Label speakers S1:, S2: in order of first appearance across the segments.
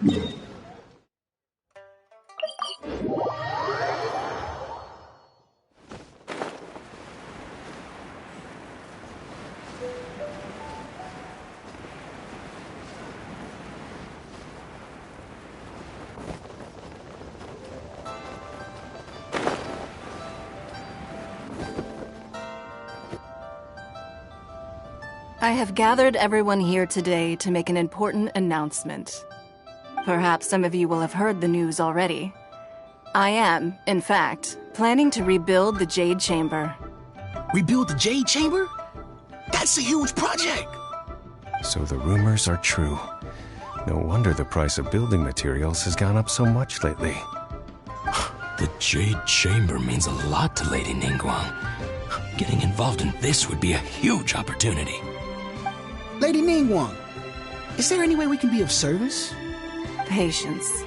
S1: I have gathered everyone here today to make an important announcement. Perhaps some of you will have heard the news already. I am, in fact, planning to rebuild the Jade Chamber.
S2: Rebuild the Jade Chamber? That's a huge project!
S3: So the rumors are true. No wonder the price of building materials has gone up so much lately.
S2: The Jade Chamber means a lot to Lady Ningguang. Getting involved in this would be a huge opportunity.
S4: Lady Ningguang, is there any way we can be of service?
S1: Patience.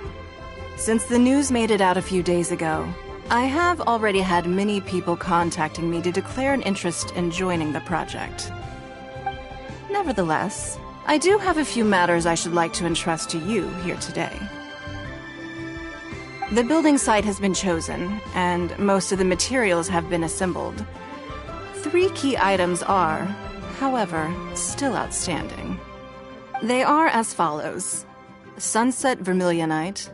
S1: Since the news made it out a few days ago, I have already had many people contacting me to declare an interest in joining the project. Nevertheless, I do have a few matters I should like to entrust to you here today. The building site has been chosen, and most of the materials have been assembled. 3 key items are, however, still outstanding. They are as follows: Sunset Vermilionite,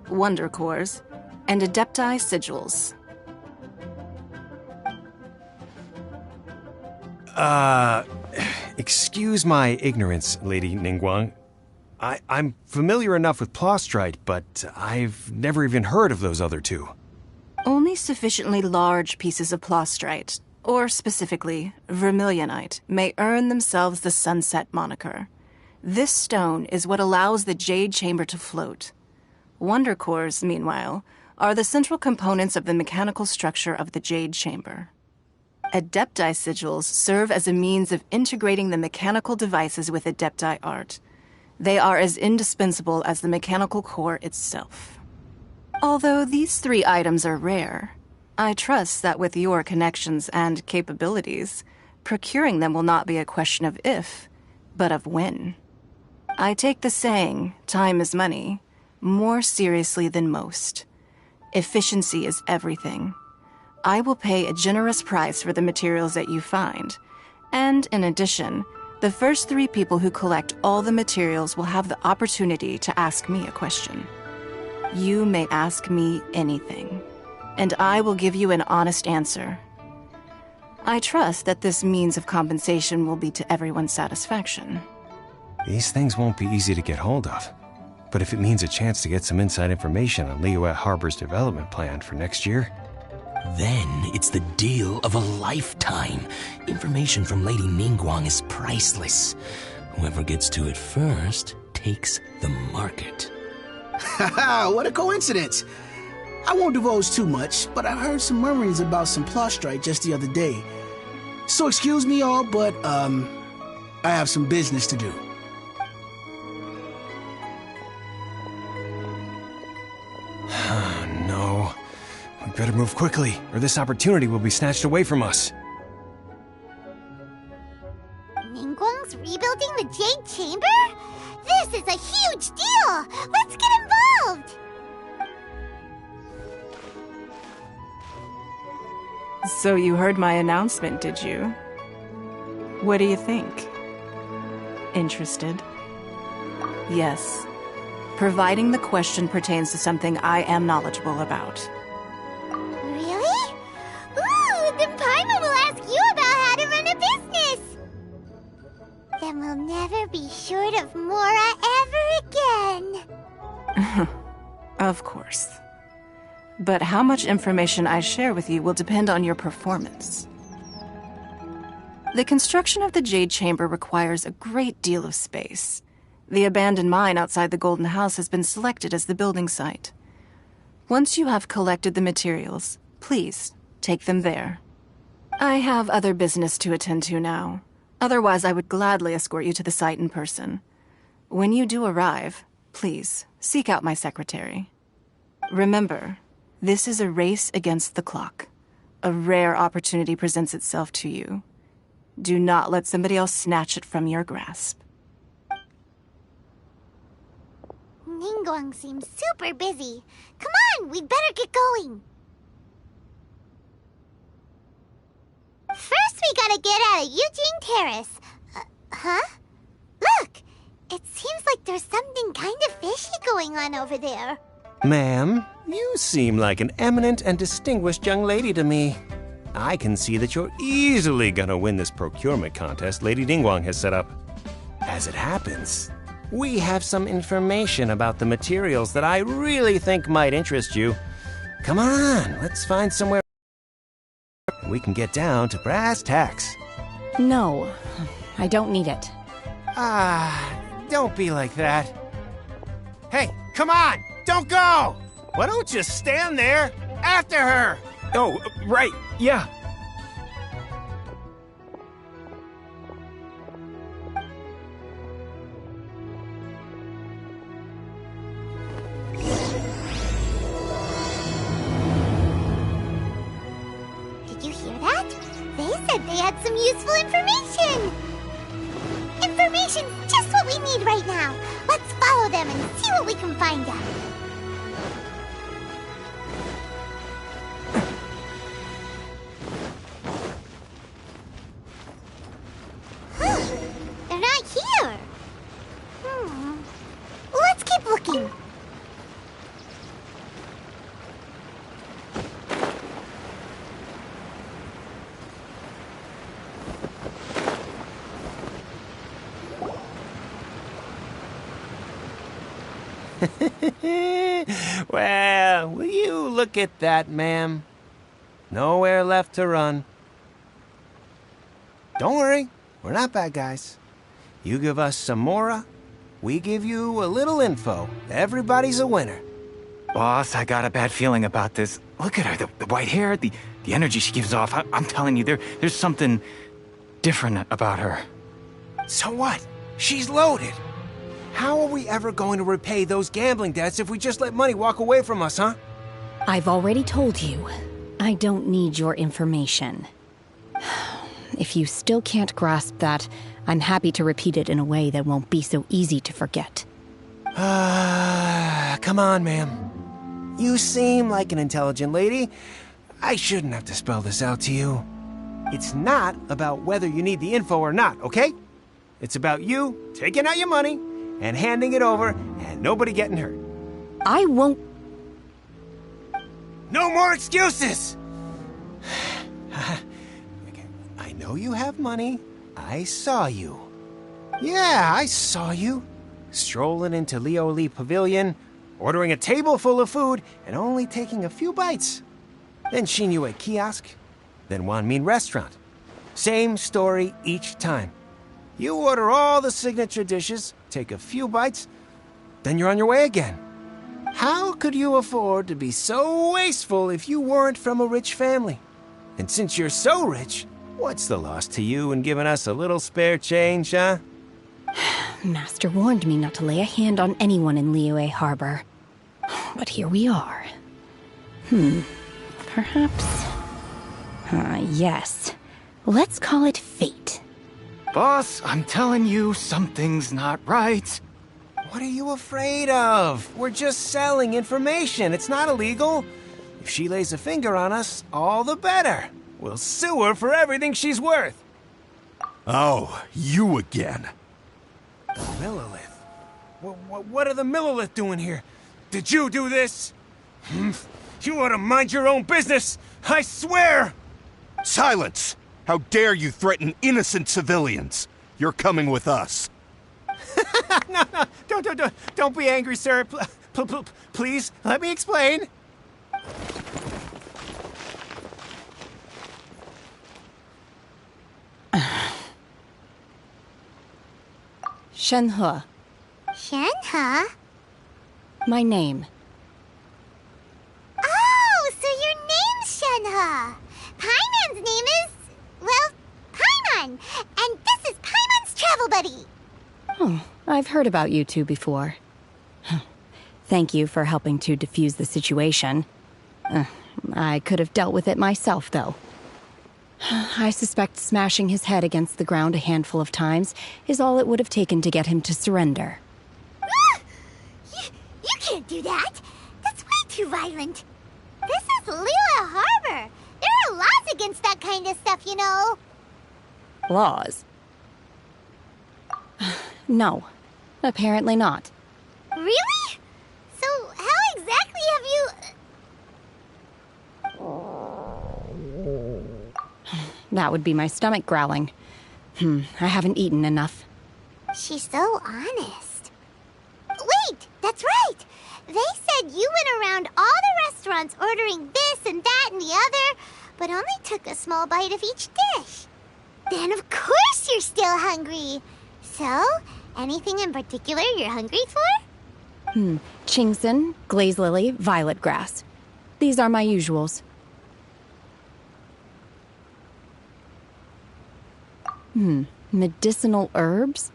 S1: Wonder Cores, and Adepti Sigils.
S3: Excuse my ignorance, Lady Ningguang. I'm familiar enough with Plostrite, but I've never even heard of those other 2.
S1: Only sufficiently large pieces of Plostrite, or specifically Vermilionite, may earn themselves the Sunset moniker. This stone is what allows the Jade Chamber to float. Wonder Cores, meanwhile, are the central components of the mechanical structure of the Jade Chamber. Adepti Sigils serve as a means of integrating the mechanical devices with Adepti art. They are as indispensable as the mechanical core itself. Although these 3 items are rare, I trust that with your connections and capabilities, procuring them will not be a question of if, but of when. I take the saying, time is money, more seriously than most. Efficiency is everything. I will pay a generous price for the materials that you find, and in addition, the first 3 people who collect all the materials will have the opportunity to ask me a question. You may ask me anything, and I will give you an honest answer. I trust that this means of compensation will be to everyone's satisfaction.
S3: These things won't be easy to get hold of. But if it means a chance to get some inside information on Liyue Harbor's development plan for next year...
S2: Then it's the deal of a lifetime. Information from Lady Ningguang is priceless. Whoever gets to it first takes the market.
S4: Haha, what a coincidence! I won't divulge too much, but I heard some murmurings about some Plostrite just the other day. So excuse me all, but, I have some business to do.
S3: No. We better move quickly, or this opportunity will be snatched away from us.
S5: Ningguang's rebuilding the Jade Chamber? This is a huge deal! Let's get involved!
S1: So you heard my announcement, did you? What do you think? Interested? Yes. Providing the question pertains to something I am knowledgeable about.
S5: Really? Ooh, then Paimon will ask you about how to run a business! Then we'll never be short of Mora ever again.
S1: Of course. But how much information I share with you will depend on your performance. The construction of the Jade Chamber requires a great deal of space. The abandoned mine outside the Golden House has been selected as the building site. Once you have collected the materials, please take them there. I have other business to attend to now. Otherwise, I would gladly escort you to the site in person. When you do arrive, please seek out my secretary. Remember, this is a race against the clock. A rare opportunity presents itself to you. Do not let somebody else snatch it from your grasp.
S5: Ningguang seems super busy. Come on, we'd better get going. First, we gotta get out of Eugene Terrace. Huh? Look! It seems like there's something kind of fishy going on over there.
S3: Ma'am, you seem like an eminent and distinguished young lady to me. I can see that you're easily gonna win this procurement contest Lady Ningguang has set up. As it happens, we have some information about the materials that I really think might interest you. Come on, let's find somewhere we can get down to brass tacks.
S6: No, I don't need it.
S3: Don't be like that. Hey, come on! Don't go! Why don't you stand there after her?
S7: Oh, right, yeah.
S5: Did you hear that? They said they had some useful information. Information's just what we need right now. Let's follow them and see what we can find out. They're not here. Let's keep looking.
S3: Well, will you look at that, ma'am? Nowhere left to run. Don't worry, we're not bad guys. You give us some mora, we give you a little info. Everybody's a winner.
S7: Boss, I got a bad feeling about this. Look at her, the white hair, the energy she gives off. I'm telling you, there's something different about her.
S3: So what? She's loaded. How are we ever going to repay those gambling debts if we just let money walk away from us, huh?
S6: I've already told you, I don't need your information. If you still can't grasp that, I'm happy to repeat it in a way that won't be so easy to forget.
S3: Come on, ma'am. You seem like an intelligent lady. I shouldn't have to spell this out to you. It's not about whether you need the info or not, okay? It's about you taking out your money and handing it over and nobody getting hurt.
S6: I won't...
S3: No more excuses! I know you have money. I saw you. Yeah, I saw you. Strolling into Leo Lee Pavilion, ordering a table full of food, and only taking a few bites. Then Shinyue Kiosk, then Wanmin Restaurant. Same story each time. You order all the signature dishes, take a few bites, then you're on your way again. How could you afford to be so wasteful if you weren't from a rich family? And since you're so rich, what's the loss to you in giving us a little spare change, huh?
S6: Master warned me not to lay a hand on anyone in Liyue Harbor. But here we are. Perhaps... yes. Let's call it fate.
S7: Boss, I'm telling you, something's not right.
S3: What are you afraid of? We're just selling information. It's not illegal. If she lays a finger on us, all the better. We'll sue her for everything she's worth.
S8: Oh, you again.
S3: Millilith? What are the Millilith doing here? Did you do this? You ought to mind your own business, I swear!
S8: Silence! How dare you threaten innocent civilians? You're coming with us.
S3: No, don't be angry, sir. Please, let me explain.
S6: Shenhe.
S5: Shenhe?
S6: My name.
S5: Oh, so your name's Shenhe. Paimon's name is... well, Paimon. And this is Paimon's travel buddy.
S6: Oh, I've heard about you two before. Thank you for helping to defuse the situation. I could have dealt with it myself, though. I suspect smashing his head against the ground a handful of times is all it would have taken to get him to surrender.
S5: You can't do that! That's way too violent! This is Liyue Harbor! There are laws against that kind of stuff, you know!
S6: Laws? No, apparently not.
S5: Really? So, how exactly have you...
S6: That would be my stomach growling. I haven't eaten enough.
S5: She's so honest. Wait, that's right! They said you went around all the restaurants ordering this and that and the other, but only took a small bite of each dish. Then of course you're still hungry. So, anything in particular you're hungry for?
S6: Chingson, glaze lily, violet grass. These are my usuals. Medicinal herbs?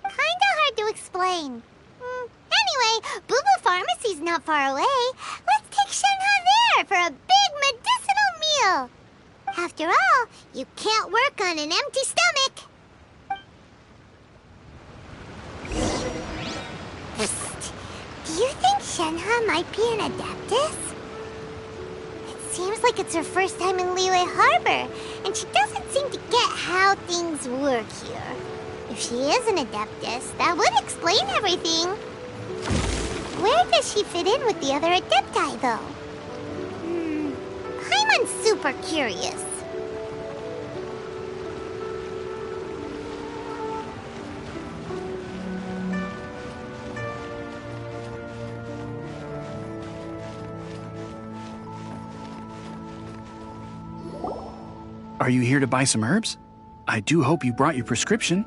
S5: Kinda hard to explain. Anyway, Boo Boo Pharmacy's not far away. Let's take Shenhe there for a big medicinal meal. After all, you can't work on an empty stomach. Psst. Do you think Shenhe might be an Adeptus? It seems like it's her first time in Liyue Harbor, and she doesn't seem to get how things work here. If she is an Adeptus, that would explain everything. Where does she fit in with the other Adepti, though? Paimon's super curious.
S9: Are you here to buy some herbs? I do hope you brought your prescription.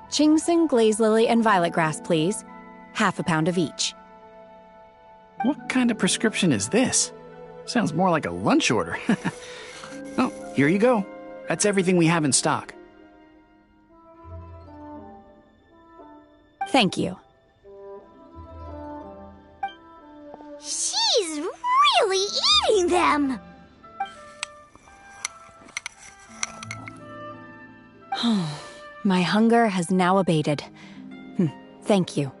S6: Chingson, glaze lily, and violet grass, please. Half a pound of each.
S9: What kind of prescription is this? Sounds more like a lunch order. Oh, here you go. That's everything we have in stock.
S6: Thank you.
S5: She's really eating them!
S6: My hunger has now abated. Thank you.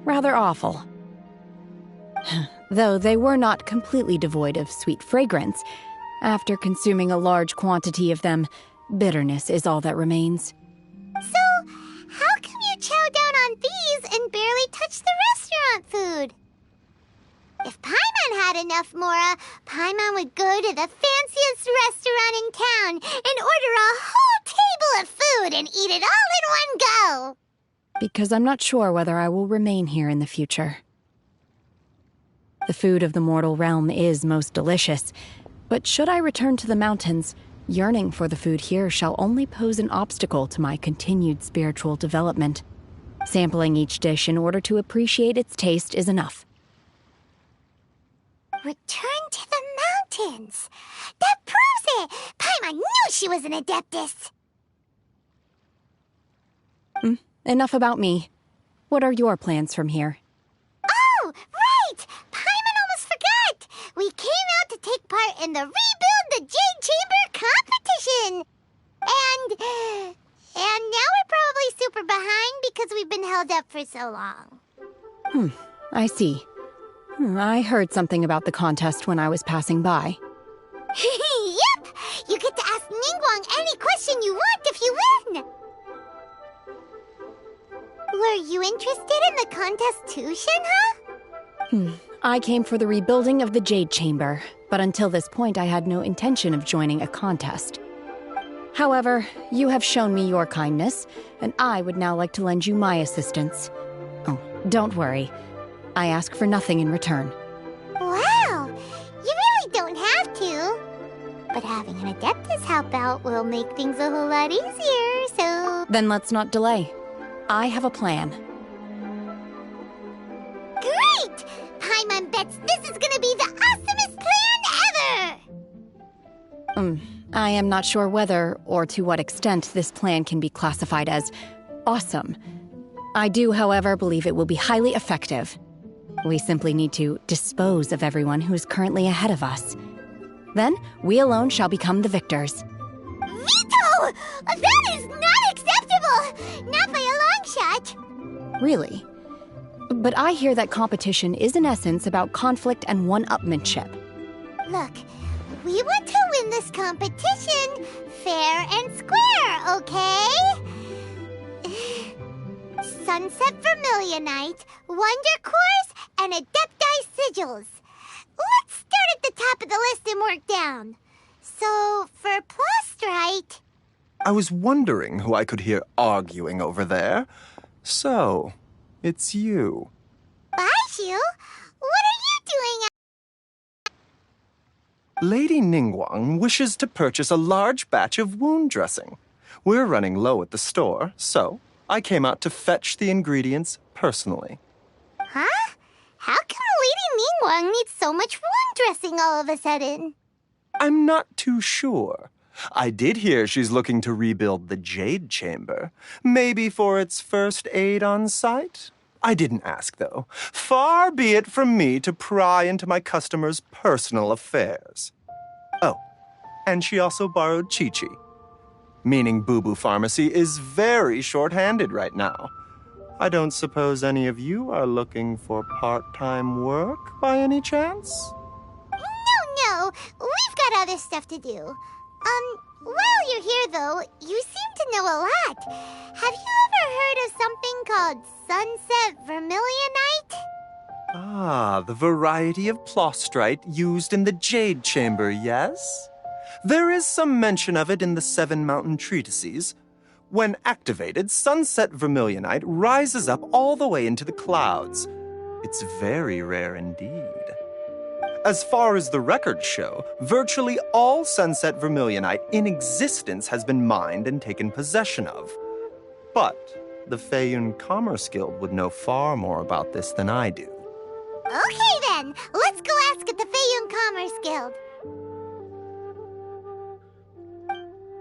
S6: Rather awful. Though they were not completely devoid of sweet fragrance, after consuming a large quantity of them, bitterness is all that remains.
S5: So, how come you chow down on these and barely touch the restaurant food? If Paimon had enough Mora, Paimon would go to the fanciest restaurant in town and order a whole table of food and eat it all in one go.
S6: Because I'm not sure whether I will remain here in the future. The food of the mortal realm is most delicious, but should I return to the mountains, yearning for the food here shall only pose an obstacle to my continued spiritual development. Sampling each dish in order to appreciate its taste is enough.
S5: Return to the mountains! That proves it! Paimon knew she was an Adeptus!
S6: Enough about me. What are your plans from here?
S5: Oh, right! Paimon almost forgot! We came out to take part in the Rebuild the Jade Chamber competition! And now we're probably super behind because we've been held up for so long.
S6: I see. I heard something about the contest when I was passing by.
S5: Yep! You get to ask Ningguang any question you want if you win! Were you interested in the contest too, Shenhe?
S6: I came for the rebuilding of the Jade Chamber, but until this point I had no intention of joining a contest. However, you have shown me your kindness, and I would now like to lend you my assistance. Oh, don't worry. I ask for nothing in return.
S5: Wow! You really don't have to. But having an Adeptus help out will make things a whole lot easier, so...
S6: Then let's not delay. I have a plan.
S5: Great! Paimon bets this is gonna be the awesomest plan ever!
S6: I am not sure whether or to what extent this plan can be classified as awesome. I do, however, believe it will be highly effective. We simply need to dispose of everyone who is currently ahead of us. Then, we alone shall become the victors.
S5: Veto! That is not acceptable! Not by a long shot.
S6: Really? But I hear that competition is in essence about conflict and one-upmanship.
S5: Look, we want to win this competition fair and square, okay? Sunset Vermilionite, Wonder Cores, and Adepti Sigils. Let's start at the top of the list and work down. So, for Plostrite...
S10: I was wondering who I could hear arguing over there. So, it's you.
S5: Baiju? What are you doing?
S10: Lady Ningguang wishes to purchase a large batch of wound dressing. We're running low at the store, so I came out to fetch the ingredients personally.
S5: Huh? How come Lady Ningguang needs so much wound dressing all of a sudden?
S10: I'm not too sure. I did hear she's looking to rebuild the Jade Chamber. Maybe for its first aid on site? I didn't ask, though. Far be it from me to pry into my customers' personal affairs. Oh, and she also borrowed Chi-Chi. Meaning Boo Boo Pharmacy is very short-handed right now. I don't suppose any of you are looking for part-time work by any chance?
S5: No, we've got other stuff to do. While you're here, though, you seem to know a lot. Have you ever heard of something called Sunset Vermilionite?
S10: Ah, the variety of plostrite used in the Jade Chamber, yes? There is some mention of it in the Seven Mountain Treatises. When activated, Sunset Vermilionite rises up all the way into the clouds. It's very rare indeed. As far as the records show, virtually all Sunset Vermilionite in existence has been mined and taken possession of. But the Feiyun Commerce Guild would know far more about this than I do.
S5: Okay then, let's go ask at the Feiyun Commerce Guild.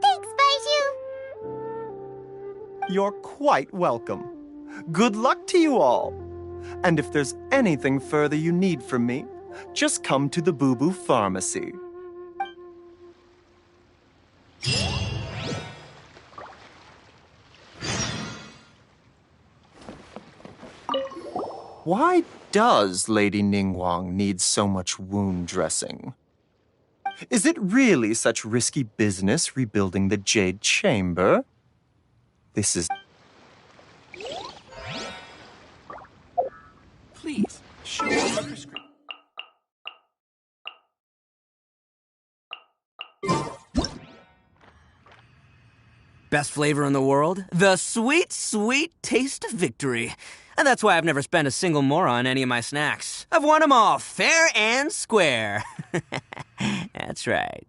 S5: Thanks, Baiju.
S10: You're quite welcome. Good luck to you all. And if there's anything further you need from me, just come to the Boo Boo Pharmacy. Why does Lady Ningguang need so much wound dressing? Is it really such risky business rebuilding the Jade Chamber? This is...
S2: Please, show me the prescription.
S11: Best flavor in the world? The sweet, sweet taste of victory. And that's why I've never spent a single mora on any of my snacks. I've won them all, fair and square. That's right.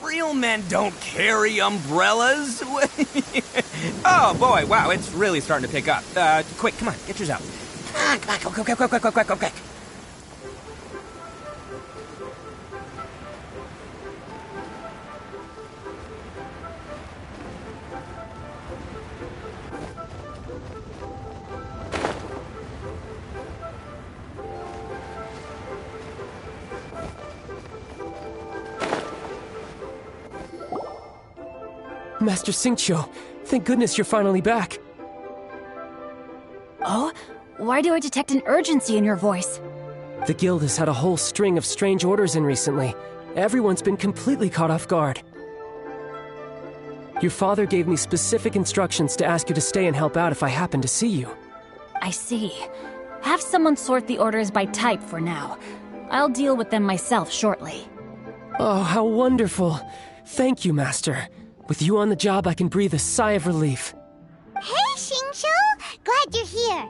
S11: Real men don't carry umbrellas. Oh boy, wow, it's really starting to pick up. Quick, come on, get yours out. Come on, go, quick.
S12: Master Xingqiu, thank goodness you're finally back.
S6: Oh? Why do I detect an urgency in your voice?
S12: The guild has had a whole string of strange orders in recently. Everyone's been completely caught off guard. Your father gave me specific instructions to ask you to stay and help out if I happen to see you.
S6: I see. Have someone sort the orders by type for now. I'll deal with them myself shortly.
S12: Oh, how wonderful. Thank you, Master. With you on the job, I can breathe a sigh of relief.
S5: Hey, Xingqiu! Glad you're here.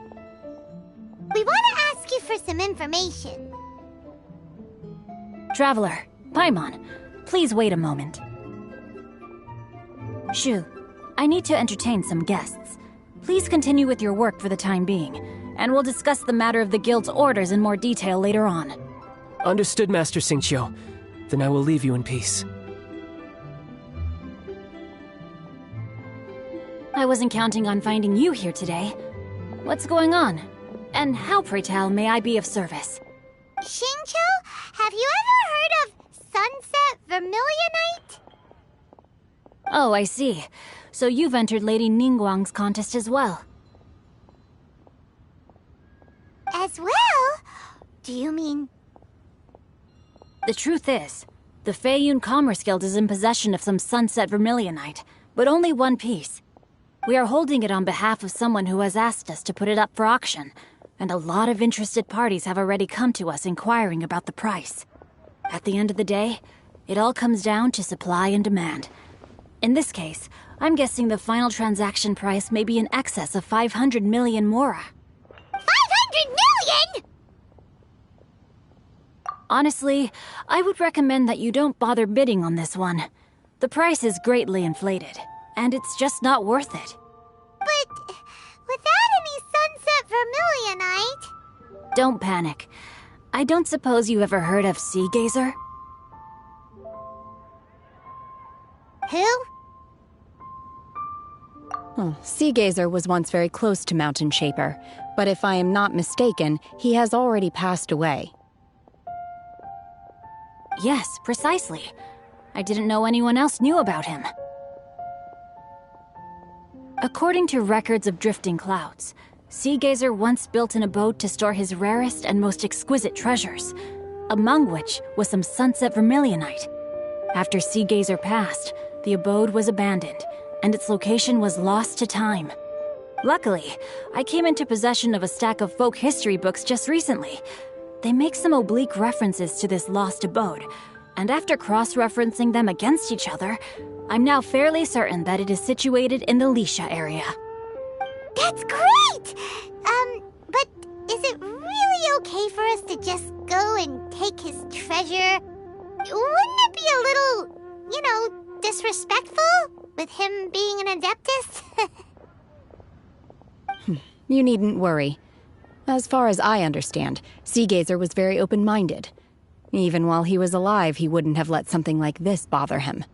S5: We want to ask you for some information.
S13: Traveler, Paimon, please wait a moment. Shu, I need to entertain some guests. Please continue with your work for the time being, and we'll discuss the matter of the guild's orders in more detail later on.
S12: Understood, Master Xingqiu. Then I will leave you in peace.
S13: I wasn't counting on finding you here today. What's going on? And how, pray tell, may I be of service?
S5: Xingqiu, have you ever heard of Sunset Vermilionite?
S13: Oh, I see. So you've entered Lady Ningguang's contest as well.
S5: As well? Do you mean...
S13: The truth is, the Feiyun Commerce Guild is in possession of some Sunset Vermilionite, but only one piece. We are holding it on behalf of someone who has asked us to put it up for auction, and a lot of interested parties have already come to us inquiring about the price. At the end of the day, it all comes down to supply and demand. In this case, I'm guessing the final transaction price may be in excess of 500 million mora.
S5: 500 million?!
S13: Honestly, I would recommend that you don't bother bidding on this one. The price is greatly inflated, and it's just not worth it.
S5: But without any Sunset Vermilionite...
S13: Don't panic. I don't suppose you ever heard of Sea Gazer?
S5: Who?
S6: Sea Gazer was once very close to Mountain Shaper, but if I am not mistaken, he has already passed away.
S13: Yes, precisely. I didn't know anyone else knew about him. According to records of drifting clouds, Sea Gazer once built an abode to store his rarest and most exquisite treasures, among which was some Sunset Vermilionite. After Sea Gazer passed, the abode was abandoned, and its location was lost to time. Luckily, I came into possession of a stack of folk history books just recently. They make some oblique references to this lost abode, and after cross-referencing them against each other, I'm now fairly certain that it is situated in the Lisha area.
S5: That's great! But is it really okay for us to just go and take his treasure? Wouldn't it be a little, disrespectful? With him being an Adeptus?
S6: You needn't worry. As far as I understand, Sea Gazer was very open-minded. Even while he was alive, he wouldn't have let something like this bother him.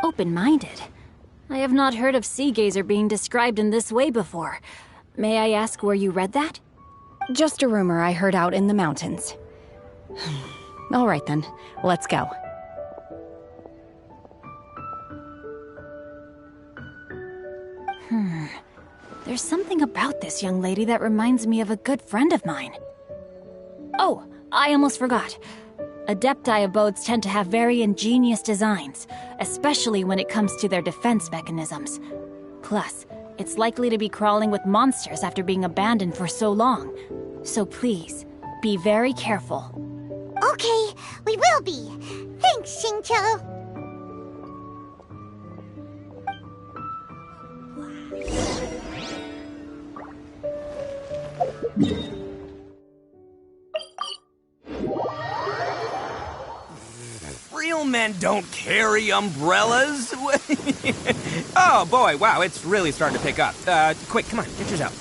S13: Open-minded? I have not heard of Sea Gazer being described in this way before. May I ask where you read that?
S6: Just a rumor I heard out in the mountains. All right then, let's go.
S13: There's something about this young lady that reminds me of a good friend of mine. Oh, I almost forgot. Adepti abodes tend to have very ingenious designs, especially when it comes to their defense mechanisms. Plus, it's likely to be crawling with monsters after being abandoned for so long. So please, be very careful.
S5: Okay, we will be. Thanks, Xingqiu.
S11: Real men don't carry umbrellas. Oh boy, wow, it's really starting to pick up. Quick, come on, get yours out.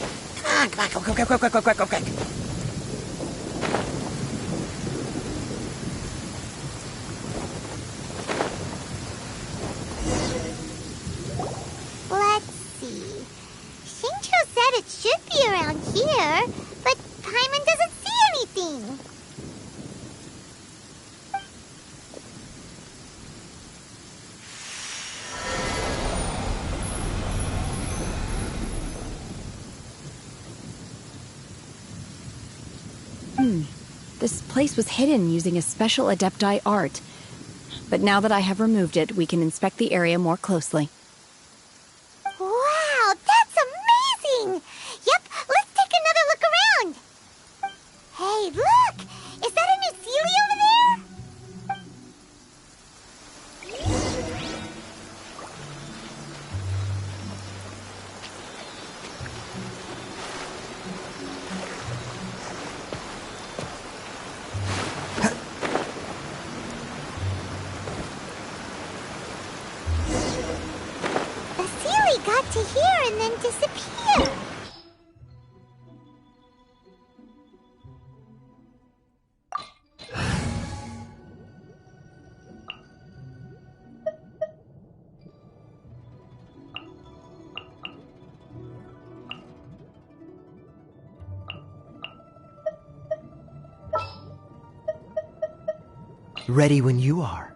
S11: Come on, go, quick.
S5: Let's see. Xingqiu said it should be around here, but Paimon doesn't see anything.
S6: This place was hidden using a special Adepti art. But now that I have removed it, we can inspect the area more closely.
S5: Wow, that's amazing! Yep, let's take another look around. Hey, look! Is that a new Sealy over there? and then disappear.
S14: Ready when you are.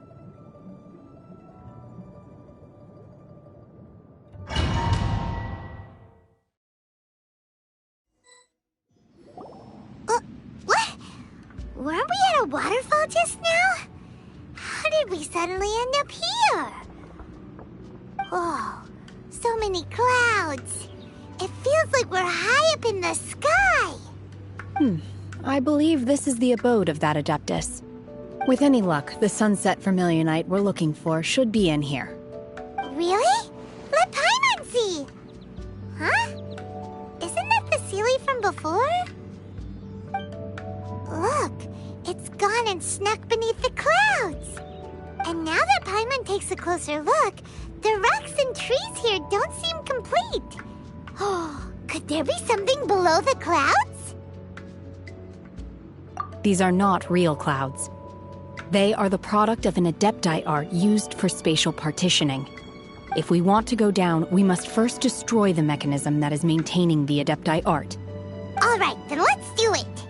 S5: What? Weren't we at a waterfall just now? How did we suddenly end up here? Oh, so many clouds. It feels like we're high up in the sky.
S6: I believe this is the abode of that Adeptus. With any luck, the sunset vermilionite we're looking for should be in here.
S5: Really? Let Paimon see! Huh? Isn't that the Sealy from before? Look, it's gone and snuck beneath the clouds. And now that Paimon takes a closer look, the rocks and trees here don't seem complete. Oh, could there be something below the clouds?
S6: These are not real clouds. They are the product of an Adepti art used for spatial partitioning. If we want to go down, we must first destroy the mechanism that is maintaining the Adepti art.
S5: All right, then let's do it.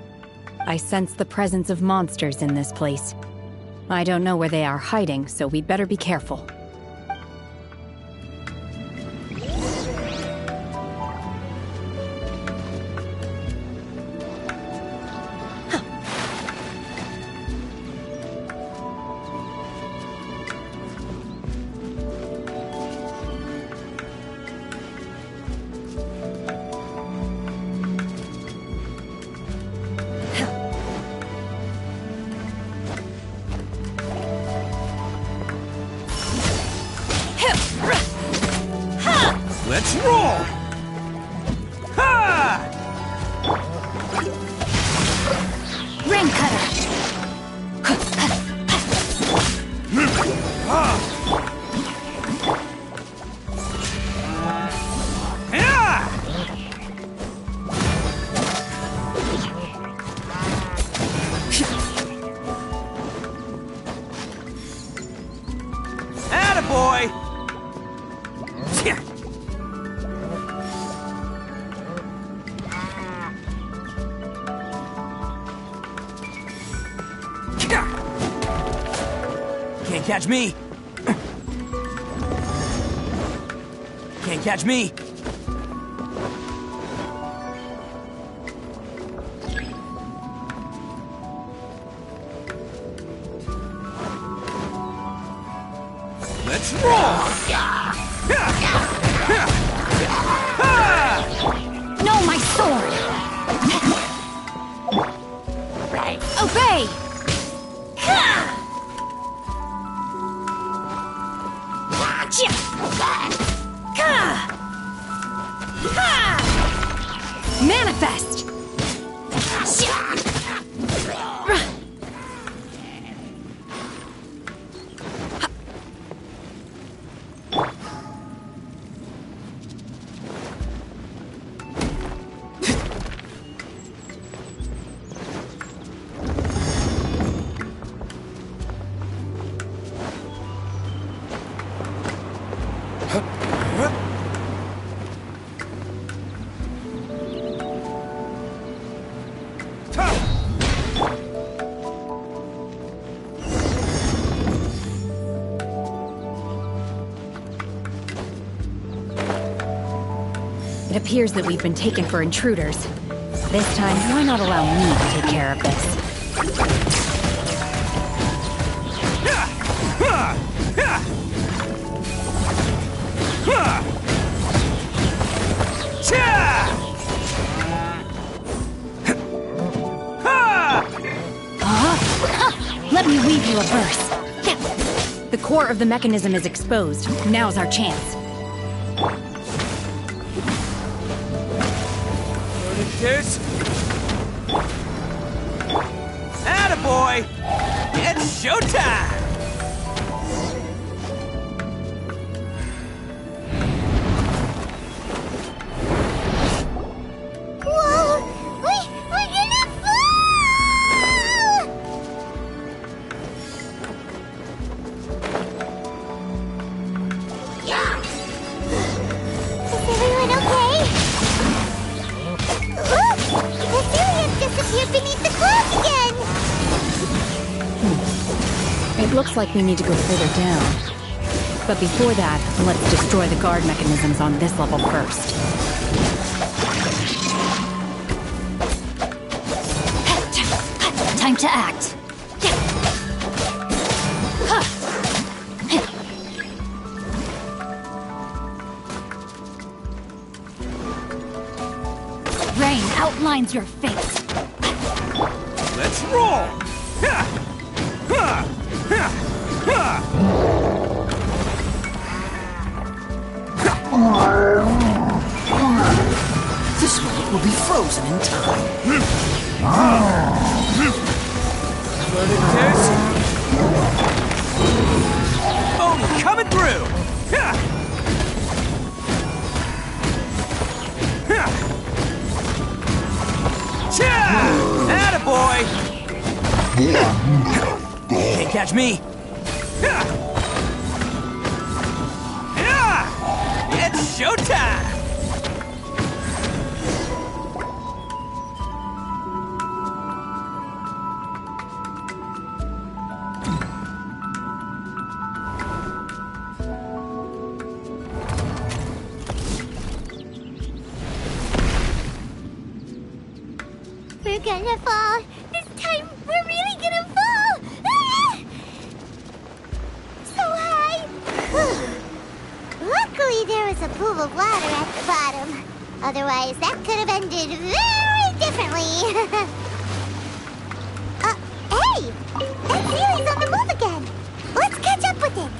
S6: I sense the presence of monsters in this place. I don't know where they are hiding, so we'd better be careful.
S11: Let's roll! Ha!
S13: Ring cutter!
S11: Attaboy! Can't catch me! Can't catch me! Let's roll!
S13: No, my sword! Obey!
S6: Manifest! It appears that we've been taken for intruders. This time, why not allow me to take care of this? Let me weave you a verse. The core of the mechanism is exposed. Now's our chance.
S11: This. Attaboy! It's showtime!
S6: Looks like we need to go further down. But before that, let's destroy the guard mechanisms on this level first.
S13: Time to act. Rain outlines your fate.
S11: Let's roll!
S14: This way it will be frozen in time.
S11: Oh, coming through! Attaboy! Can't catch me! It's showtime!
S5: We're gonna fall. This time, we're really gonna fall. Ah! So high. Luckily, there was a pool of water at the bottom. Otherwise, that could have ended very differently. Hey! That Sealy's on the move again. Let's catch up with it.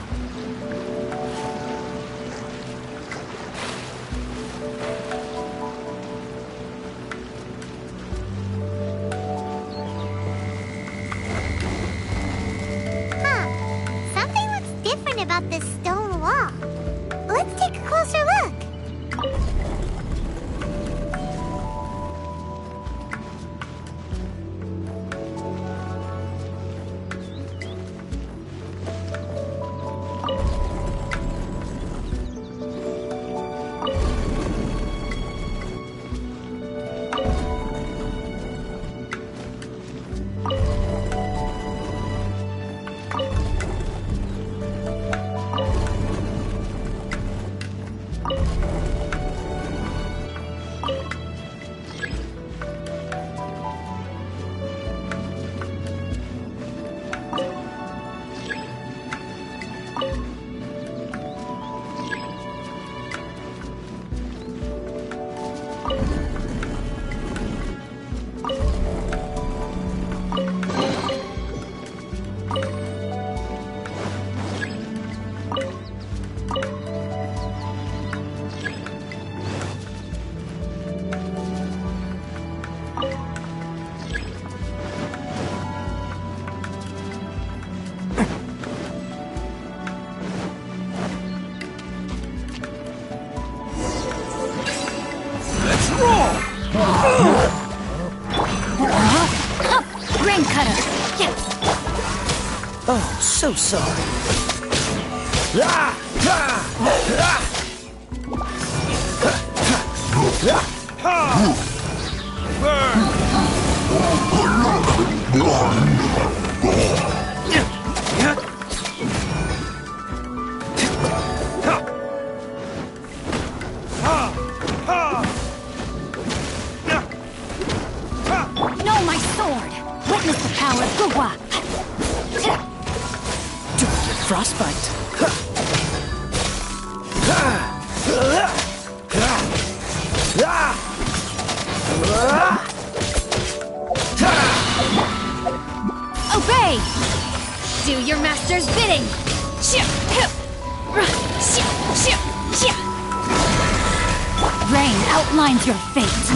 S5: Something looks different about this stone wall. Let's take a closer look.
S13: Rain cutter. Yes.
S14: Oh, so sorry.
S13: No, my sword. Witness the power of Gugwa.
S14: Don't get frostbite.
S13: Obey! Do your master's bidding! Rain outlines your fate.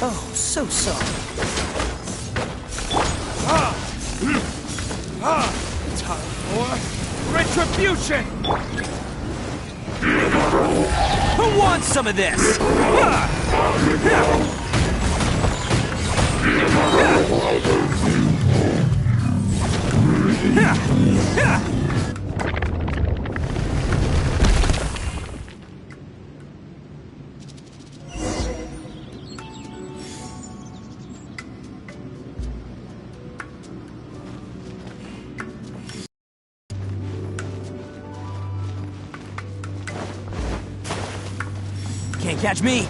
S14: Oh, so sorry.
S8: Time for retribution!
S11: Who wants some of this? Can't catch me!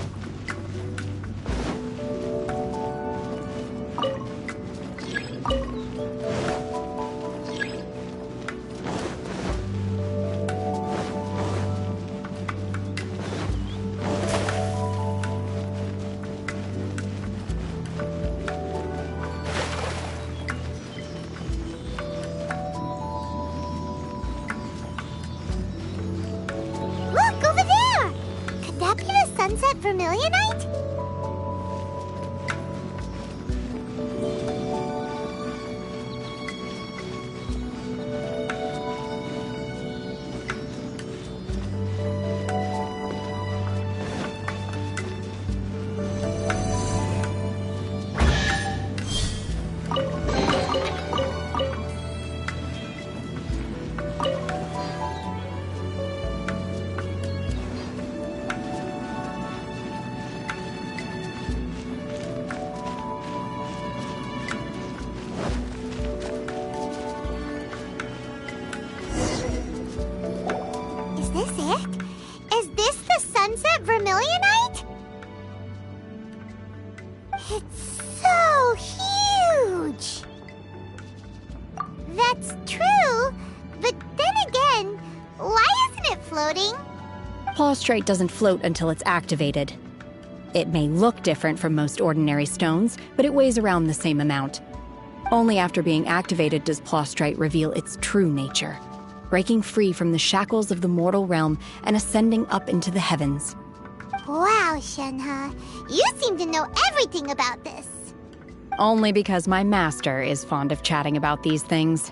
S5: Look, over there! Could that be the sunset vermilionite? Is this it? Is this the sunset vermilionite? It's so huge! That's true, but then again, why isn't it floating?
S6: Plaustrite doesn't float until it's activated. It may look different from most ordinary stones, but it weighs around the same amount. Only after being activated does Plaustrite reveal its true nature, breaking free from the shackles of the mortal realm and ascending up into the heavens.
S5: Wow, Shenhe, you seem to know everything about this.
S6: Only because my master is fond of chatting about these things.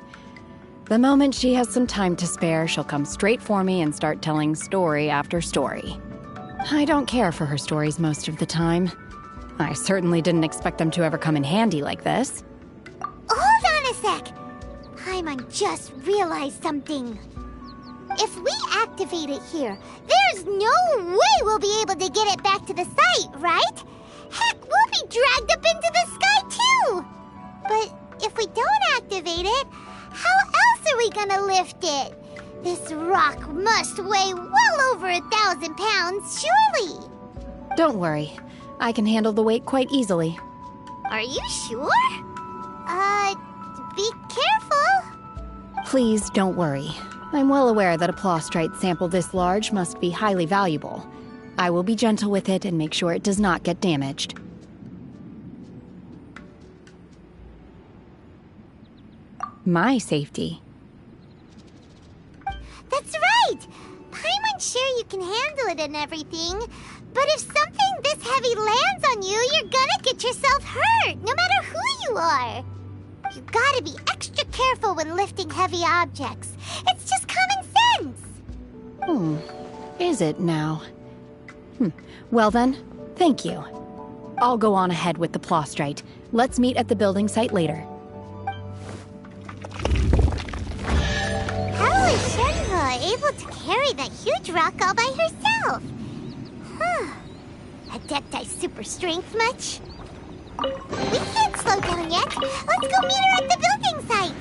S6: The moment she has some time to spare, she'll come straight for me and start telling story after story. I don't care for her stories most of the time. I certainly didn't expect them to ever come in handy like this.
S5: Hold on a sec. Paimon just realized something. If we activate it here, there's no way we'll be able to get it back to the site, right? Heck, we'll be dragged up into the sky too! But if we don't activate it, how else are we gonna lift it? This rock must weigh well over 1,000 pounds, surely!
S6: Don't worry. I can handle the weight quite easily.
S5: Are you sure? Be careful!
S6: Please don't worry. I'm well aware that a Plaustrite sample this large must be highly valuable. I will be gentle with it and make sure it does not get damaged. My safety.
S5: That's right! Paimon's sure you can handle it and everything, but if something this heavy lands on you, you're gonna get yourself hurt, no matter who you are. You gotta be extra careful when lifting heavy objects. It's just common sense.
S6: Is it now? Well then, thank you. I'll go on ahead with the Plaustrite. Let's meet at the building site later.
S5: How is Shenhe able to carry that huge rock all by herself? Adepti super strength much? We can't slow down yet. Let's go meet her at the building site.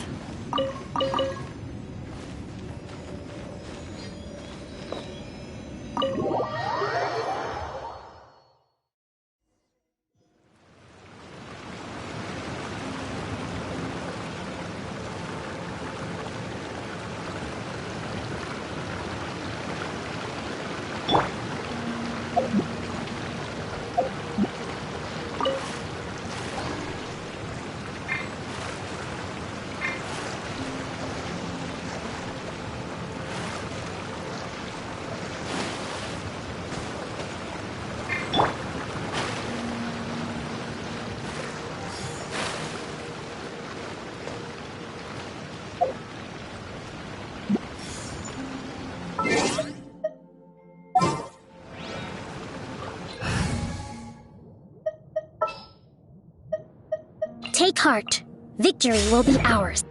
S15: Take heart. Victory will be ours.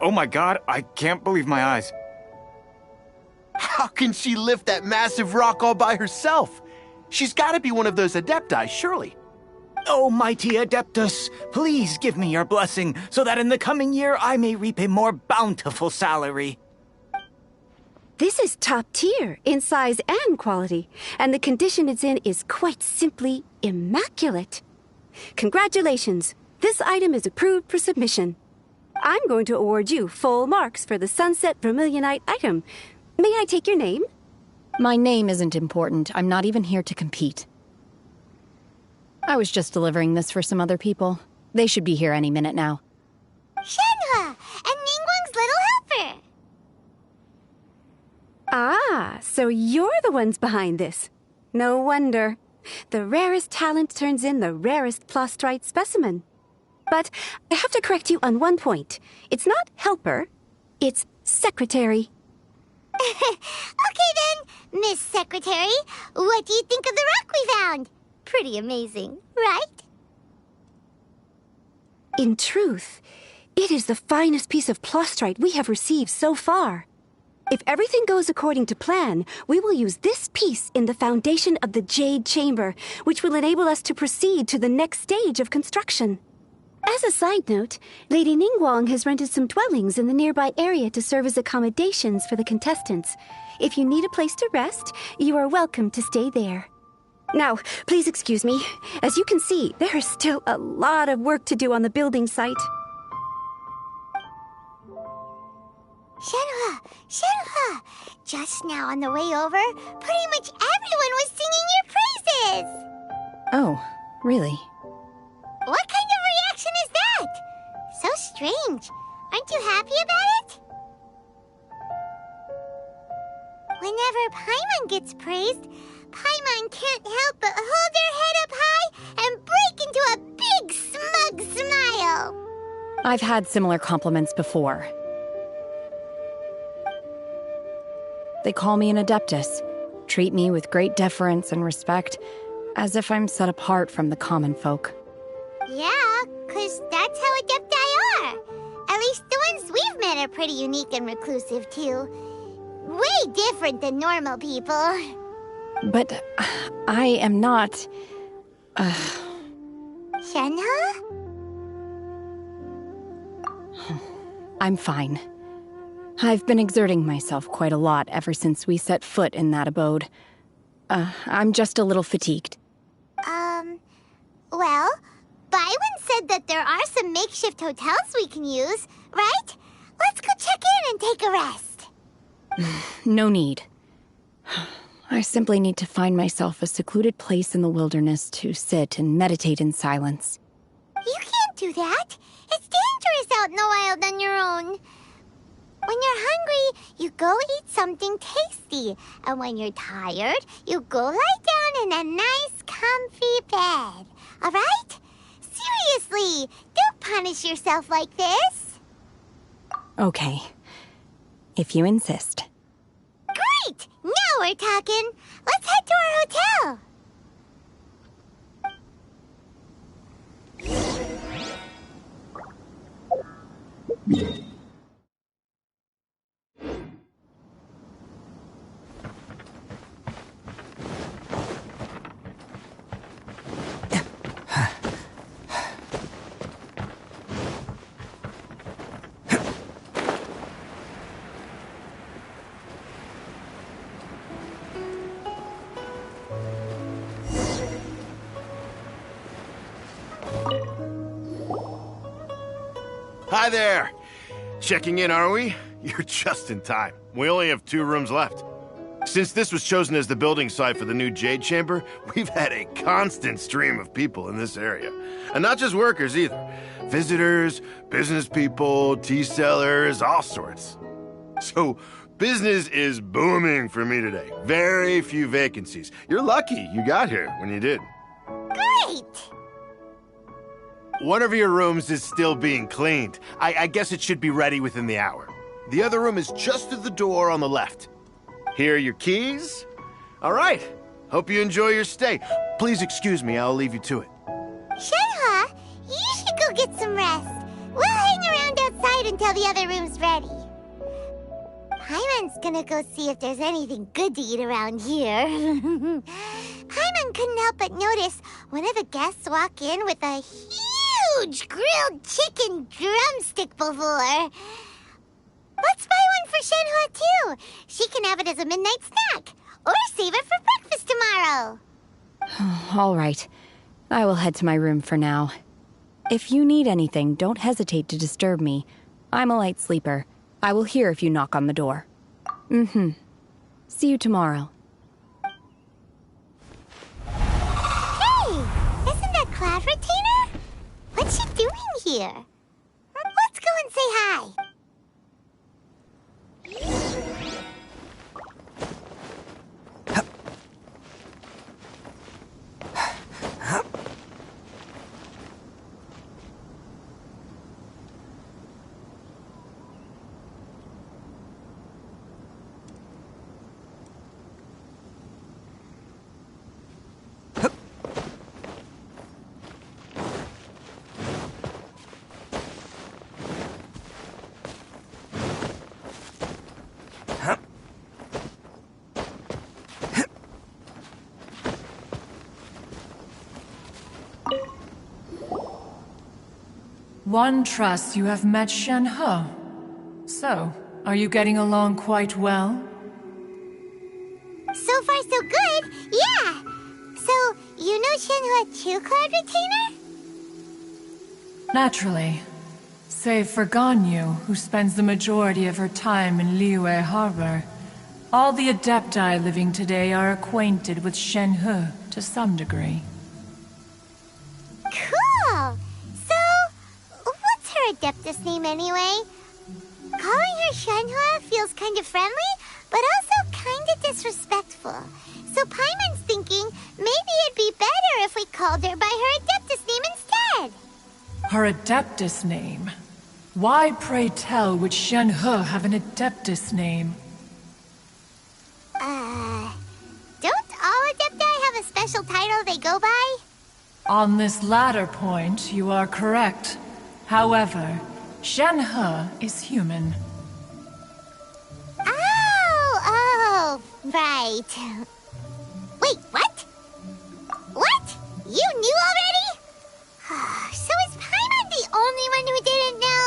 S7: Oh my god, I can't believe my eyes.
S8: How can she lift that massive rock all by herself? She's gotta be one of those Adepti, surely.
S7: Oh, mighty Adeptus, please give me your blessing so that in the coming year I may reap a more bountiful salary.
S16: This is top tier in size and quality, and the condition it's in is quite simply immaculate. Congratulations! This item is approved for submission. I'm going to award you full marks for the Sunset Vermilionite item. May I take your name?
S6: My name isn't important. I'm not even here to compete. I was just delivering this for some other people. They should be here any minute now.
S5: Shenhe, and Ningguang's little helper.
S16: Ah, so you're the ones behind this. No wonder. The rarest talent turns in the rarest Plostrite specimen. But I have to correct you on one point. It's not helper, it's secretary.
S5: Okay then, Miss Secretary, what do you think of the rock we found? Pretty amazing, right?
S16: In truth, it is the finest piece of Plostrite we have received so far. If everything goes according to plan, we will use this piece in the foundation of the Jade Chamber, which will enable us to proceed to the next stage of construction. As a side note, Lady Ningguang has rented some dwellings in the nearby area to serve as accommodations for the contestants. If you need a place to rest, you are welcome to stay there. Now, please excuse me. As you can see, there is still a lot of work to do on the building site.
S5: Shenhe, just now on the way over, pretty much everyone was singing your praises.
S6: Oh, really?
S5: What kind of reaction is that? So strange. Aren't you happy about it? Whenever Paimon gets praised, Paimon can't help but hold their head up high and break into a big smug smile.
S6: I've had similar compliments before. They call me an Adeptus, treat me with great deference and respect, as if I'm set apart from the common folk.
S5: Yeah, 'cause that's how Adepti are. At least the ones we've met are pretty unique and reclusive, too. Way different than normal people.
S6: But I am not...
S5: Shenhe?
S6: I'm fine. I've been exerting myself quite a lot ever since we set foot in that abode. I'm just a little fatigued.
S5: Well, Byron said that there are some makeshift hotels we can use, right? Let's go check in and take a rest.
S6: No need. I simply need to find myself a secluded place in the wilderness to sit and meditate in silence.
S5: You can't do that. It's dangerous out in the wild on your own. When you're hungry, you go eat something tasty. And when you're tired, you go lie down in a nice, comfy bed. All right? Seriously, don't punish yourself like this.
S6: Okay. If you insist.
S5: Great! Now we're talking. Let's head to our hotel.
S8: Hi there! Checking in, are we? You're just in time. We only have 2 rooms left. Since this was chosen as the building site for the new Jade Chamber, we've had a constant stream of people in this area. And not just workers either. Visitors, business people, tea sellers, all sorts. So, business is booming for me today. Very few vacancies. You're lucky you got here when you did.
S5: Great!
S8: One of your rooms is still being cleaned. I guess it should be ready within the hour. The other room is just through the door on the left. Here are your keys. All right. Hope you enjoy your stay. Please excuse me, I'll leave you to it.
S5: Shenhe, you should go get some rest. We'll hang around outside until the other room's ready. Paimon's gonna go see if there's anything good to eat around here. Paimon couldn't help but notice one of the guests walk in with a huge grilled chicken drumstick before. Let's buy one for Shenhe too. She can have it as a midnight snack. Or save it for breakfast tomorrow.
S6: All right. I will head to my room for now. If you need anything, don't hesitate to disturb me. I'm a light sleeper. I will hear if you knock on the door. See you tomorrow.
S5: Hey! Isn't that Cloud Retainer? What's she doing here? Let's go and say hi.
S17: One trusts you have met Shenhe. So, are you getting along quite well?
S5: So far, so good. Yeah. So, you know Shenhe too, Cloud Retainer?
S17: Naturally. Save for Ganyu, who spends the majority of her time in Liyue Harbor. All the Adepti living today are acquainted with Shenhe to some degree.
S5: Cool! So, what's her Adeptus name anyway? Calling her Shenhe feels kind of friendly, but also kind of disrespectful. So Paimon's thinking maybe it'd be better if we called her by her Adeptus name instead.
S17: Her Adeptus name? Why, pray tell, would Shenhe have an Adeptus name?
S5: Don't all Adepti have a special title they go by?
S17: On this latter point, you are correct. However, Shenhe is human.
S5: Oh, right. Wait, what? What? You knew already? So is Paimon the only one who didn't know?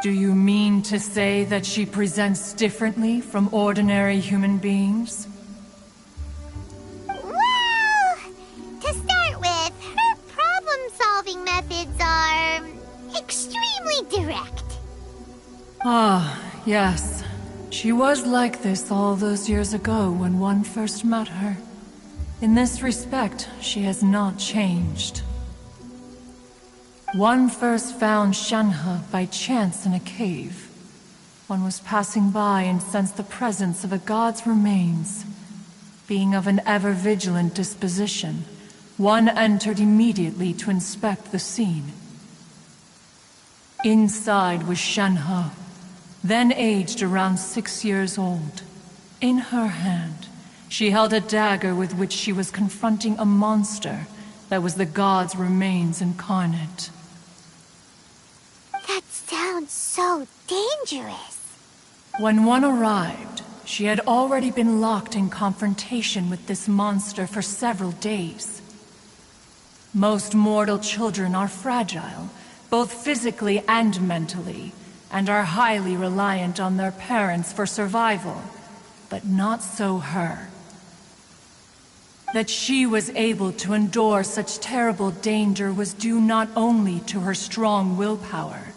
S17: Do you mean to say that she presents differently from ordinary human beings?
S5: Well, to start with, her problem-solving methods are extremely direct.
S17: Ah, yes. She was like this all those years ago when one first met her. In this respect, she has not changed. One first found Shenhe by chance in a cave. One was passing by and sensed the presence of a god's remains. Being of an ever-vigilant disposition, one entered immediately to inspect the scene. Inside was Shenhe, then aged around 6 years old. In her hand, she held a dagger with which she was confronting a monster that was the god's remains incarnate.
S5: That sounds so dangerous.
S17: When one arrived, she had already been locked in confrontation with this monster for several days. Most mortal children are fragile, both physically and mentally, and are highly reliant on their parents for survival. But not so her. That she was able to endure such terrible danger was due not only to her strong willpower,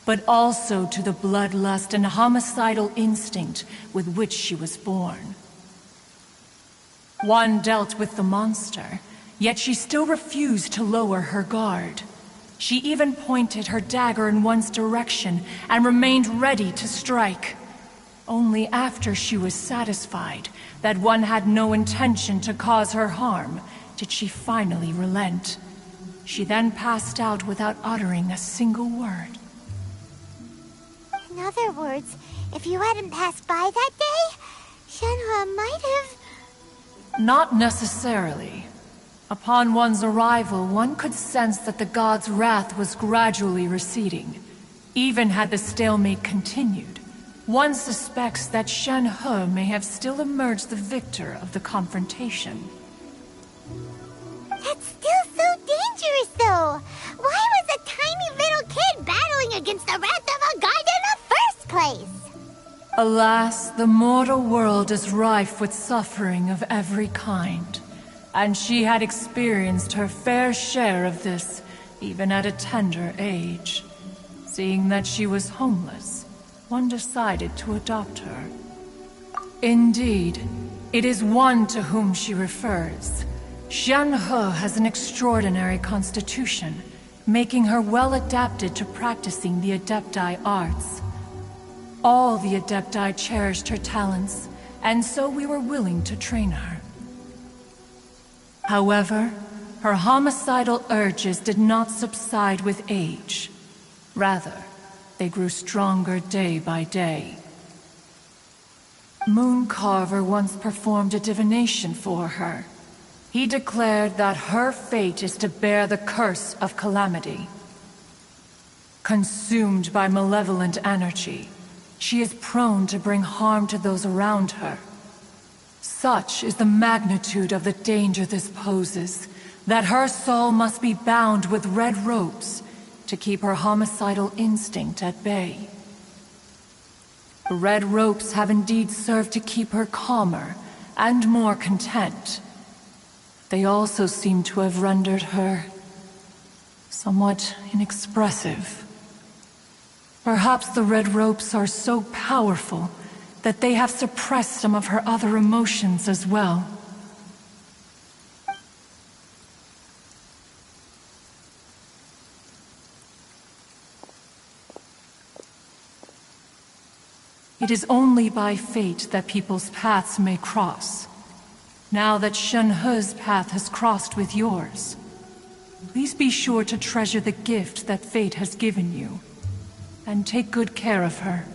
S17: but also to the bloodlust and homicidal instinct with which she was born. One dealt with the monster, yet she still refused to lower her guard. She even pointed her dagger in one's direction and remained ready to strike. Only after she was satisfied that one had no intention to cause her harm did she finally relent. She then passed out without uttering a single word.
S5: In other words, if you hadn't passed by that day, Shenhe might have...
S17: Not necessarily. Upon one's arrival, one could sense that the god's wrath was gradually receding. Even had the stalemate continued, one suspects that Shenhe may have still emerged the victor of the confrontation.
S5: That's still so dangerous, though! Why was a tiny little kid battling against the wrath of a god in the first place?
S17: Alas, the mortal world is rife with suffering of every kind. And she had experienced her fair share of this, even at a tender age. Seeing that she was homeless, one decided to adopt her. Indeed, it is one to whom she refers. Shenhe has an extraordinary constitution, making her well adapted to practicing the Adepti arts. All the Adepti cherished her talents, and so we were willing to train her. However, her homicidal urges did not subside with age. Rather, they grew stronger day by day. Mooncarver once performed a divination for her. He declared that her fate is to bear the curse of calamity. Consumed by malevolent energy, she is prone to bring harm to those around her. Such is the magnitude of the danger this poses, that her soul must be bound with red ropes to keep her homicidal instinct at bay. The red ropes have indeed served to keep her calmer and more content. They also seem to have rendered her somewhat inexpressive. Perhaps the red ropes are so powerful that they have suppressed some of her other emotions as well. It is only by fate that people's paths may cross. Now that Shenhe's path has crossed with yours, please be sure to treasure the gift that fate has given you, and take good care of her.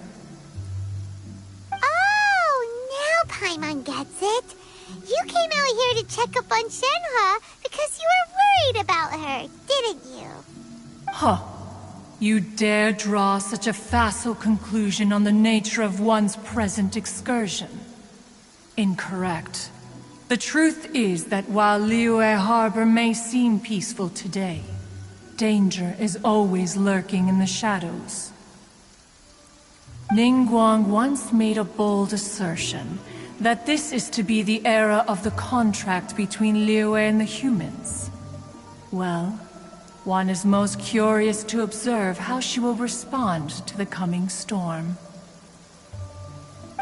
S5: Oh, now Paimon gets it. You came out here to check up on Shenhe because you were worried about her, didn't you?
S17: Huh. You dare draw such a facile conclusion on the nature of one's present excursion? Incorrect. The truth is that while Liyue Harbor may seem peaceful today, danger is always lurking in the shadows. Ningguang once made a bold assertion that this is to be the era of the contract between Liyue and the humans. Well, one is most curious to observe how she will respond to the coming storm.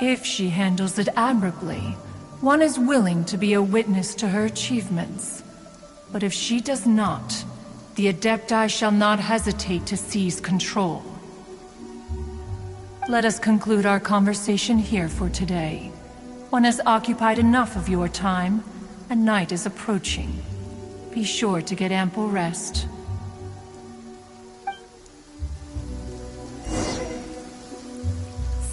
S17: If she handles it admirably, one is willing to be a witness to her achievements. But if she does not, the Adepti shall not hesitate to seize control. Let us conclude our conversation here for today. One has occupied enough of your time, and night is approaching. Be sure to get ample rest.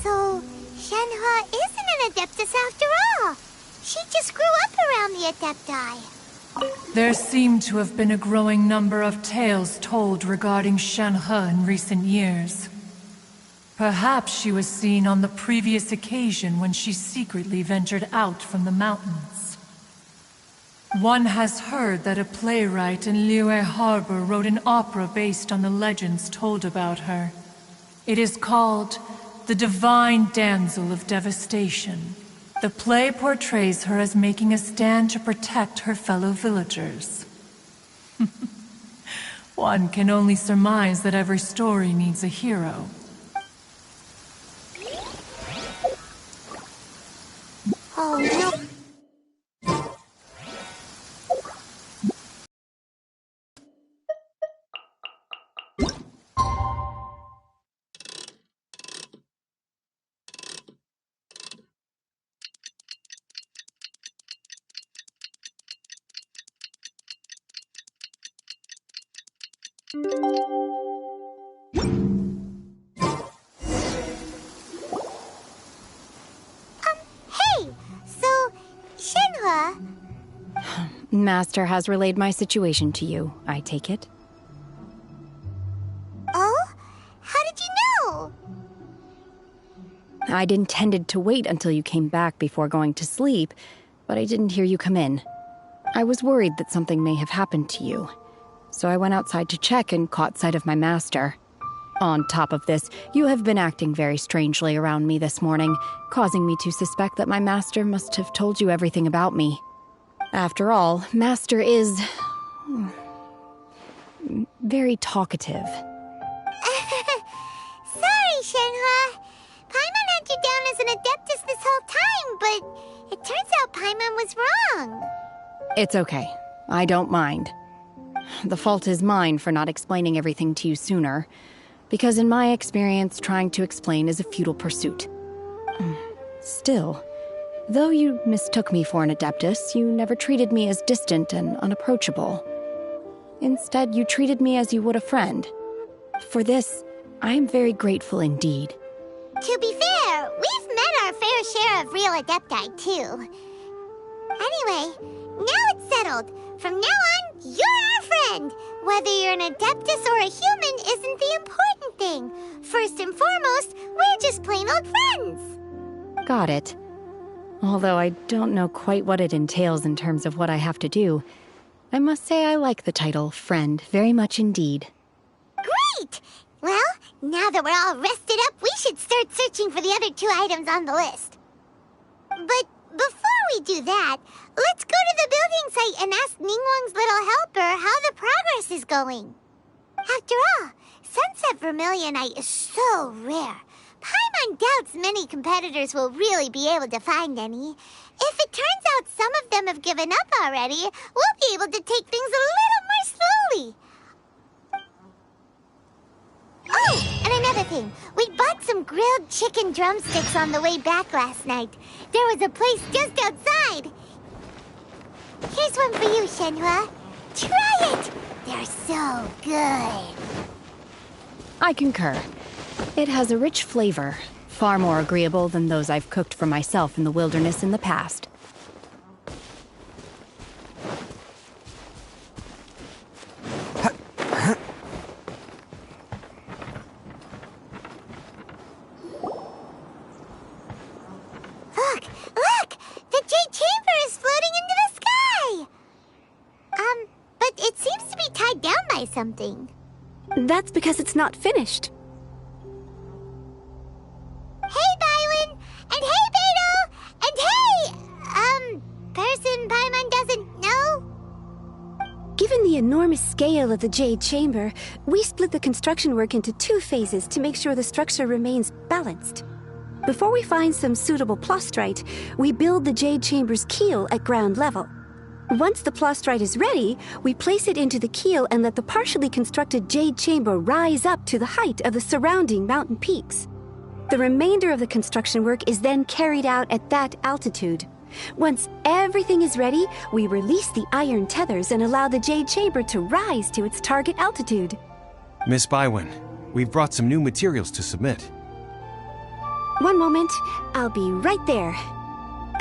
S5: So, Shenhe isn't an Adeptus after all. She just grew up around the Adepti.
S17: There seem to have been a growing number of tales told regarding Shenhe in recent years. Perhaps she was seen on the previous occasion when she secretly ventured out from the mountains. One has heard that a playwright in Liyue Harbor wrote an opera based on the legends told about her. It is called The Divine Damsel of Devastation. The play portrays her as making a stand to protect her fellow villagers. One can only surmise that every story needs a hero.
S5: Oh, no.
S6: Master has relayed my situation to you, I take it.
S5: Oh? How did you know?
S6: I'd intended to wait until you came back before going to sleep, but I didn't hear you come in. I was worried that something may have happened to you, so I went outside to check and caught sight of my master. On top of this, you have been acting very strangely around me this morning, causing me to suspect that my master must have told you everything about me. After all, Master is very talkative.
S5: Sorry, Shenhua. Paimon had you down as an adeptus this whole time, but it turns out Paimon was wrong.
S6: It's okay. I don't mind. The fault is mine for not explaining everything to you sooner, because in my experience, trying to explain is a futile pursuit. Still, though you mistook me for an adeptus, you never treated me as distant and unapproachable. Instead, you treated me as you would a friend. For this, I am very grateful indeed.
S5: To be fair, we've met our fair share of real adepti, too. Anyway, now it's settled. From now on, you're our friend. Whether you're an adeptus or a human isn't the important thing. First and foremost, we're just plain old friends.
S6: Got it. Although I don't know quite what it entails in terms of what I have to do, I must say I like the title friend very much indeed.
S5: Great! Well, now that we're all rested up, we should start searching for the other 2 items on the list. But before we do that, let's go to the building site and ask Ningguang's little helper how the progress is going. After all, Sunset Vermilionite is so rare. Paimon doubts many competitors will really be able to find any. If it turns out some of them have given up already, we'll be able to take things a little more slowly. Oh, and another thing. We bought some grilled chicken drumsticks on the way back last night. There was a place just outside. Here's one for you, Shenhua. Try it! They're so good.
S6: I concur. It has a rich flavor, far more agreeable than those I've cooked for myself in the wilderness in the past.
S5: Look! The Jade Chamber is floating into the sky! But it seems to be tied down by something.
S16: That's because it's not finished.
S5: Hey, Bywin! And hey, Beidou! And hey, person Paimon doesn't know?
S16: Given the enormous scale of the Jade Chamber, we split the construction work into 2 phases to make sure the structure remains balanced. Before we find some suitable plastrite, we build the Jade Chamber's keel at ground level. Once the plastrite is ready, we place it into the keel and let the partially constructed Jade Chamber rise up to the height of the surrounding mountain peaks. The remainder of the construction work is then carried out at that altitude. Once everything is ready, we release the iron tethers and allow the Jade Chamber to rise to its target altitude.
S3: Miss Bywin, we've brought some new materials to submit.
S16: One moment, I'll be right there.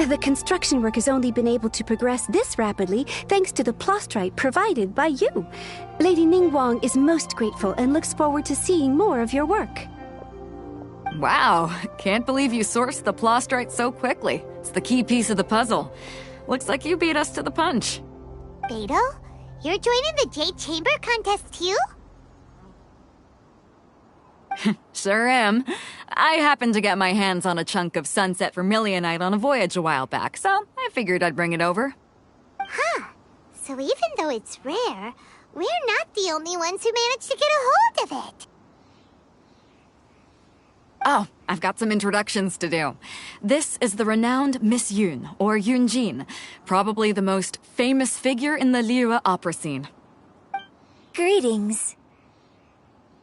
S16: The construction work has only been able to progress this rapidly thanks to the plastrite provided by you. Lady Ningguang is most grateful and looks forward to seeing more of your work.
S18: Wow, can't believe you sourced the plastrite so quickly. It's the key piece of the puzzle. Looks like you beat us to the punch.
S5: Beidou, you're joining the Jade Chamber contest too?
S18: Sure am. I happened to get my hands on a chunk of Sunset Vermilionite on a voyage a while back, so I figured I'd bring it over.
S5: Huh. So even though it's rare, we're not the only ones who managed to get a hold of it.
S18: Oh, I've got some introductions to do. This is the renowned Miss Yun, or Yunjin, probably the most famous figure in the Liyue opera scene.
S5: Greetings.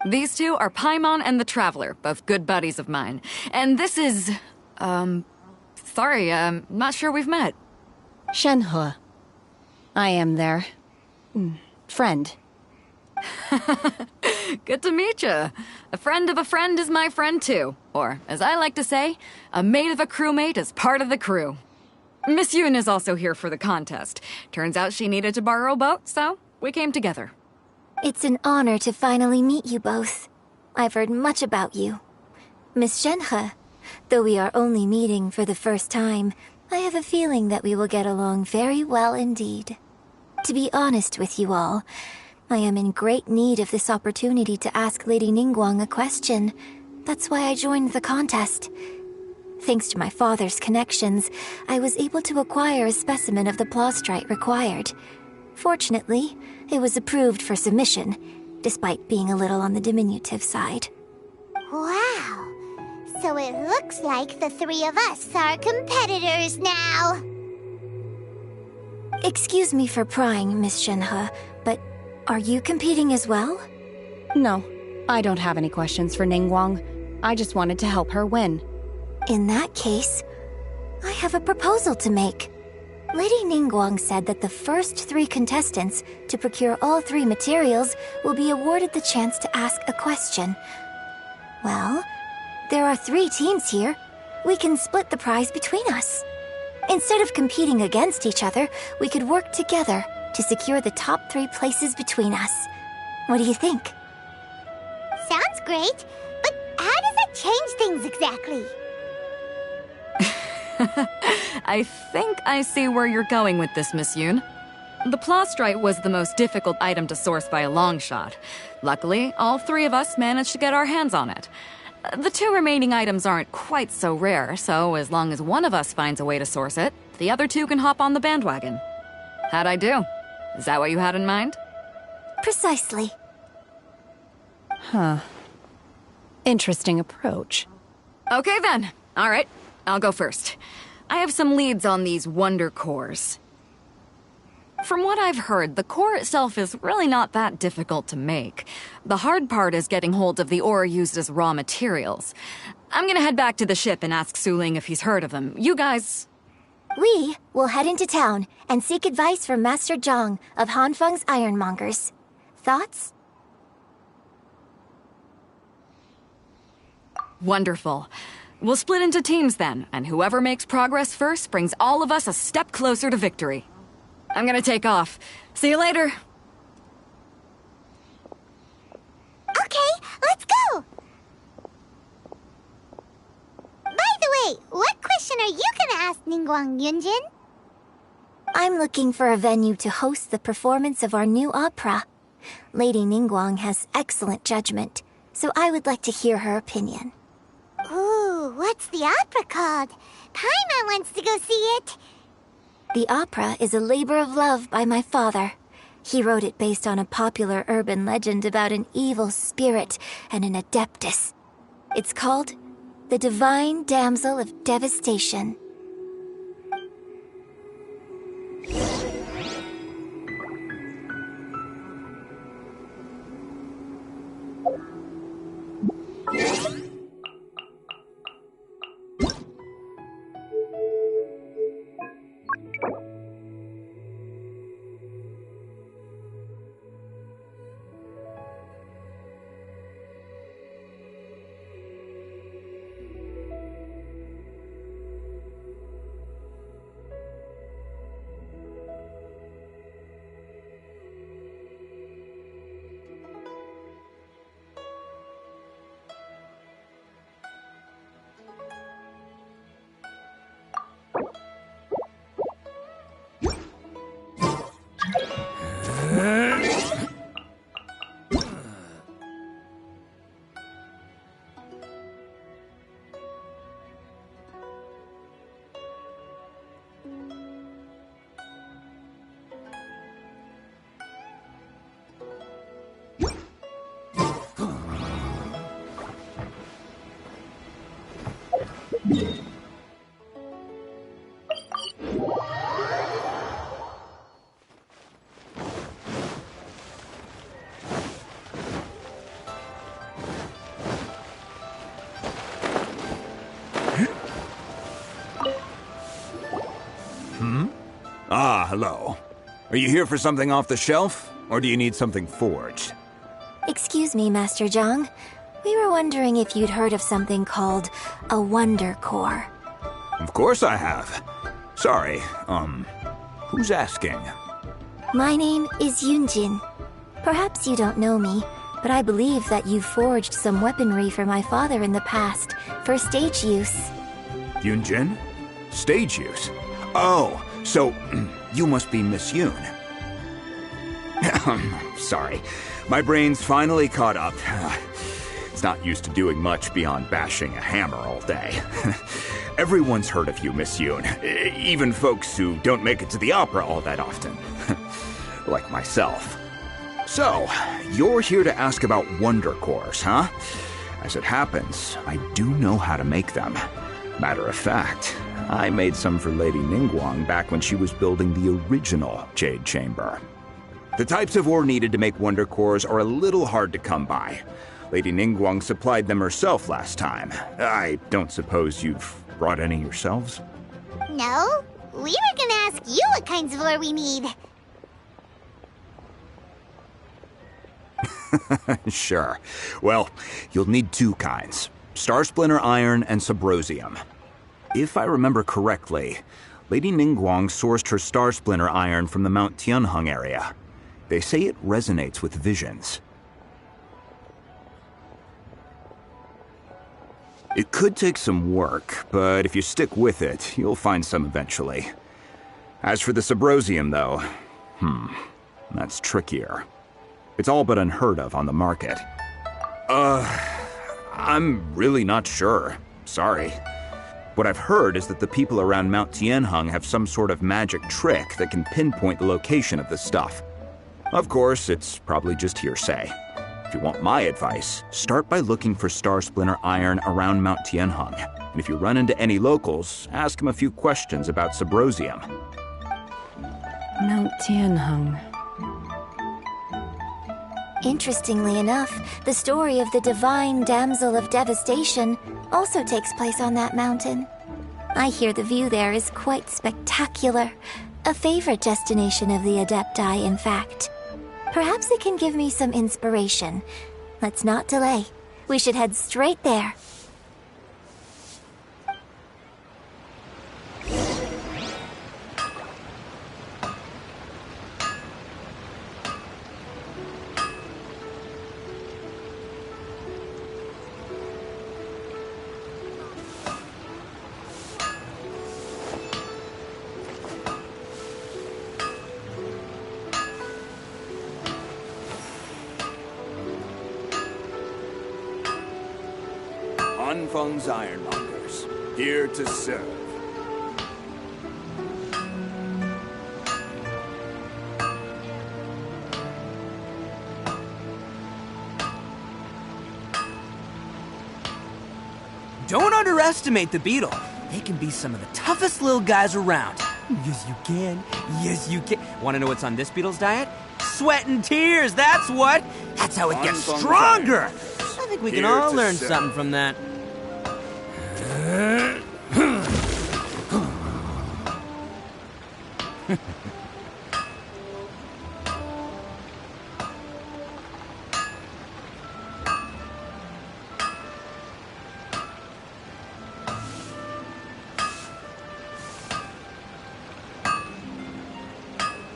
S18: These 2 are Paimon and the Traveler, both good buddies of mine. And this is... sorry, not sure we've met.
S6: Shenhua. I am their... friend.
S18: Good to meet you. A friend of a friend is my friend too. Or, as I like to say, a mate of a crewmate is part of the crew. Miss Yoon is also here for the contest. Turns out she needed to borrow a boat, so we came together.
S15: It's an honor to finally meet you both. I've heard much about you. Miss Shenhe, though we are only meeting for the first time, I have a feeling that we will get along very well indeed. To be honest with you all, I am in great need of this opportunity to ask Lady Ningguang a question. That's why I joined the contest. Thanks to my father's connections, I was able to acquire a specimen of the plastrite required. Fortunately, it was approved for submission, despite being a little on the diminutive side.
S5: Wow. So it looks like the three of us are competitors now.
S15: Excuse me for prying, Miss Shenhe, but are you competing as well?
S6: No, I don't have any questions for Ningguang. I just wanted to help her win.
S15: In that case, I have a proposal to make. Lady Ningguang said that the first 3 contestants to procure all 3 materials will be awarded the chance to ask a question. Well, there are 3 teams here. We can split the prize between us. Instead of competing against each other, we could work together to secure the top 3 places between us. What do you think?
S5: Sounds great, but how does it change things exactly?
S18: I think I see where you're going with this, Miss Yoon. The plastrite was the most difficult item to source by a long shot. Luckily, all 3 of us managed to get our hands on it. The 2 remaining items aren't quite so rare, so as long as one of us finds a way to source it, the other 2 can hop on the bandwagon. How'd I do? Is that what you had in mind?
S15: Precisely.
S6: Huh. Interesting approach.
S18: Okay then. All right, I'll go first. I have some leads on these wonder cores. From what I've heard, the core itself is really not that difficult to make. The hard part is getting hold of the ore used as raw materials. I'm gonna head back to the ship and ask Suling if he's heard of them. You guys...
S15: We will head into town and seek advice from Master Zhang of Hanfeng's Ironmongers. Thoughts?
S18: Wonderful. We'll split into teams then, and whoever makes progress first brings all of us a step closer to victory. I'm gonna take off. See you later.
S5: Okay, let's go! By the way, what question are you gonna ask Ningguang, Yunjin?
S15: I'm looking for a venue to host the performance of our new opera. Lady Ningguang has excellent judgment, so I would like to hear her opinion.
S5: Ooh, what's the opera called? Paimon wants to go see it.
S15: The opera is a labor of love by my father. He wrote it based on a popular urban legend about an evil spirit and an adeptus. It's called The Divine Damsel of Devastation.
S19: Ah, hello. Are you here for something off the shelf, or do you need something forged?
S15: Excuse me, Master Zhang. We were wondering if you'd heard of something called a Wonder Core.
S19: Of course I have. Sorry, who's asking?
S15: My name is Yunjin. Perhaps you don't know me, but I believe that you forged some weaponry for my father in the past, for stage use.
S19: Yunjin? Stage use? Oh, so you must be Miss Yoon. Sorry, my brain's finally caught up. It's not used to doing much beyond bashing a hammer all day. Everyone's heard of you, Miss Yoon. Even folks who don't make it to the opera all that often. Like myself. So, you're here to ask about Wonder Cores, huh? As it happens, I do know how to make them. Matter of fact, I made some for Lady Ningguang back when she was building the original Jade Chamber. The types of ore needed to make Wonder Cores are a little hard to come by. Lady Ningguang supplied them herself last time. I don't suppose you've brought any yourselves?
S5: No, we were gonna ask you what kinds of ore we need.
S19: Sure. Well, you'll need two kinds. Star Splinter Iron and Subrosium. If I remember correctly, Lady Ningguang sourced her Star Splinter Iron from the Mount Tianheng area. They say it resonates with visions. It could take some work, but if you stick with it, you'll find some eventually. As for the Subrosium, though, that's trickier. It's all but unheard of on the market. I'm really not sure. Sorry. What I've heard is that the people around Mount Tianheng have some sort of magic trick that can pinpoint the location of the stuff. Of course, it's probably just hearsay. If you want my advice, start by looking for Star Splinter Iron around Mount Tianheng. And if you run into any locals, ask them a few questions about Subrosium.
S6: Mount Tianheng.
S15: Interestingly enough, the story of the divine damsel of devastation also takes place on that mountain. I hear the view there is quite spectacular. A favorite destination of the Adepti, in fact. Perhaps it can give me some inspiration. Let's not delay. We should head straight there.
S19: Anfeng's Ironmongers, here to serve.
S11: Don't underestimate the beetle. They can be some of the toughest little guys around. Yes, you can. Yes, you can. Want to know what's on this beetle's diet? Sweat and tears, that's what. That's how it gets stronger. I think we can all learn something from that.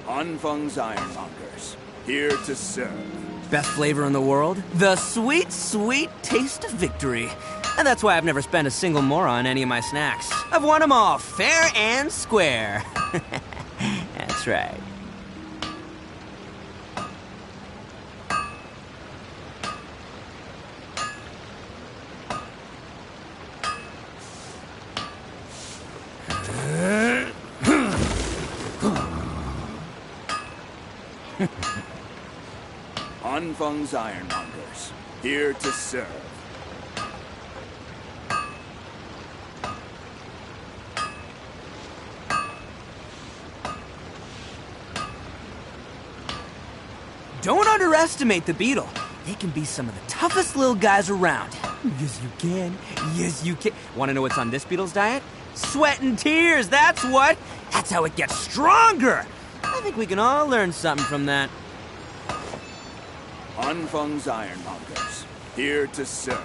S19: Anfeng's Ironmongers, here to serve.
S11: Best flavor in the world? The sweet, sweet taste of victory. And that's why I've never spent a single mora on any of my snacks. I've won them all fair and square. That's right.
S19: Anfeng's Ironmongers, here to serve.
S11: Don't underestimate the beetle. They can be some of the toughest little guys around. Yes, you can. Yes, you can. Want to know what's on this beetle's diet? Sweat and tears, that's what. That's how it gets stronger. I think we can all learn something from that.
S19: Anfeng's Ironmongers, here to serve.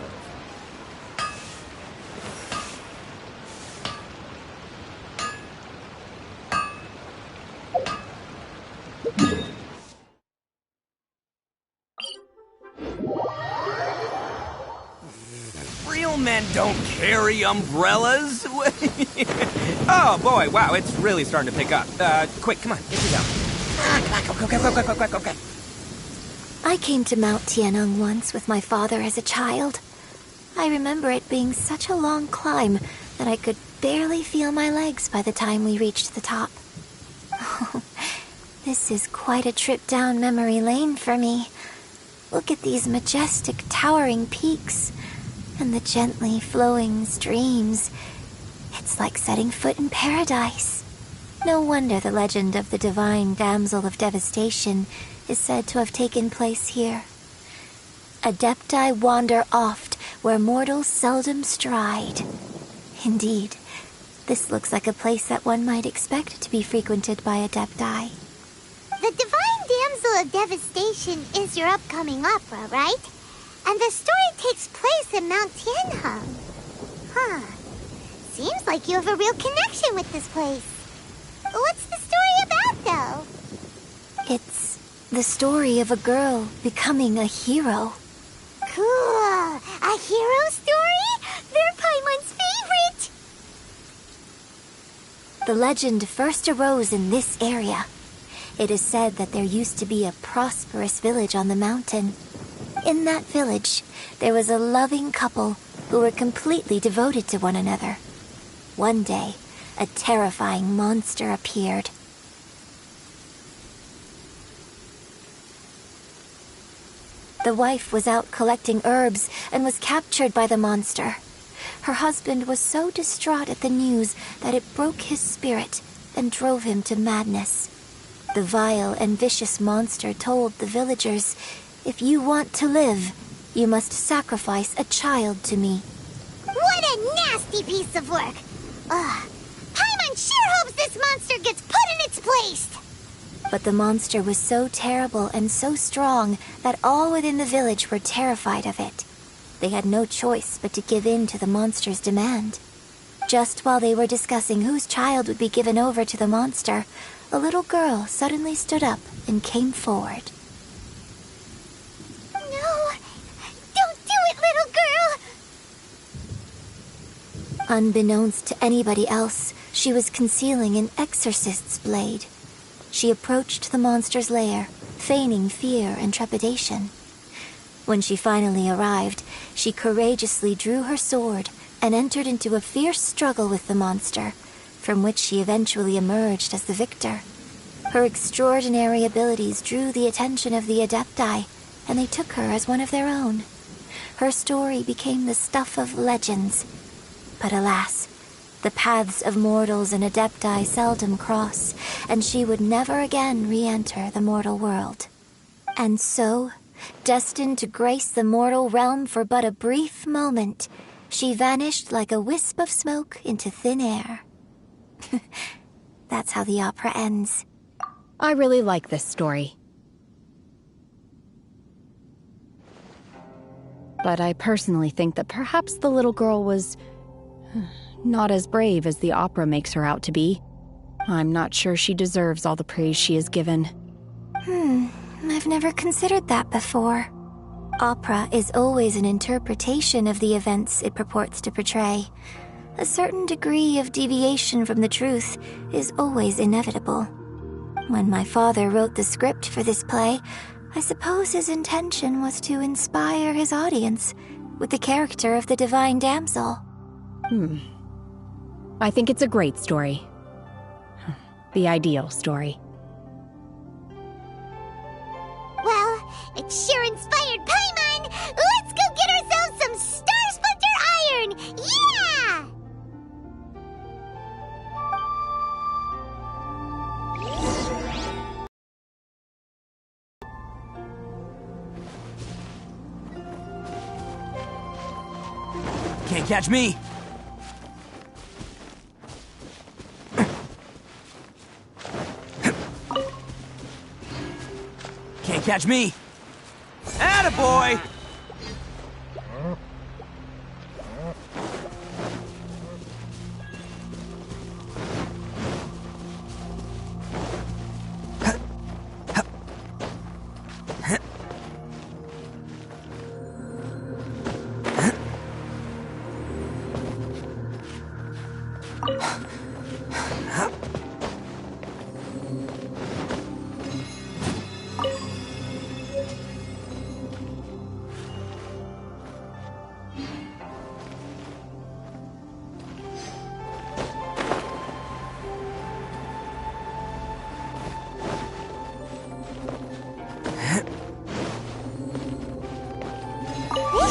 S11: men don't carry umbrellas? Oh, boy, wow, it's really starting to pick up. Quick, come on, get you down. Come on, go.
S15: I came to Mount Tianeng once with my father as a child. I remember it being such a long climb that I could barely feel my legs by the time we reached the top. Oh, this is quite a trip down memory lane for me. Look at these majestic, towering peaks and the gently flowing streams. It's like setting foot in paradise. No wonder the legend of the divine damsel of devastation is said to have taken place here. Adepti wander oft where mortals seldom stride. Indeed, this looks like a place that one might expect to be frequented by Adepti.
S5: The Divine Damsel of Devastation is your upcoming opera, right? And the story takes place in Mount Tianheng. Huh. Seems like you have a real connection with this place. What's the story about, though?
S15: It's the story of a girl becoming a hero.
S5: Cool. A hero story? They're Paimon's favorite!
S15: The legend first arose in this area. It is said that there used to be a prosperous village on the mountain. In that village, there was a loving couple who were completely devoted to one another. One day, a terrifying monster appeared. The wife was out collecting herbs and was captured by the monster. Her husband was so distraught at the news that it broke his spirit and drove him to madness. The vile and vicious monster told the villagers, "If you want to live, you must sacrifice a child to me."
S5: What a nasty piece of work! Ugh. Paimon sure hopes this monster gets put in its place!
S15: But the monster was so terrible and so strong that all within the village were terrified of it. They had no choice but to give in to the monster's demand. Just while they were discussing whose child would be given over to the monster, a little girl suddenly stood up and came forward.
S5: No! Don't do it, little girl!
S15: Unbeknownst to anybody else, she was concealing an exorcist's blade. She approached the monster's lair, feigning fear and trepidation. When she finally arrived, she courageously drew her sword and entered into a fierce struggle with the monster, from which she eventually emerged as the victor. Her extraordinary abilities drew the attention of the Adepti, and they took her as one of their own. Her story became the stuff of legends. But alas, the paths of mortals and Adepti seldom cross, and she would never again re-enter the mortal world. And so, destined to grace the mortal realm for but a brief moment, she vanished like a wisp of smoke into thin air. That's how the opera ends.
S6: I really like this story. But I personally think that perhaps the little girl was not as brave as the opera makes her out to be. I'm not sure she deserves all the praise she is given.
S15: I've never considered that before. Opera is always an interpretation of the events it purports to portray. A certain degree of deviation from the truth is always inevitable. When my father wrote the script for this play, I suppose his intention was to inspire his audience with the character of the Divine Damsel.
S6: I think it's a great story. The ideal story.
S5: Well, it sure inspired Paimon! Let's go get ourselves some Star Splinter Iron! Yeah!
S11: Can't catch me! Can't catch me! Attaboy!
S5: This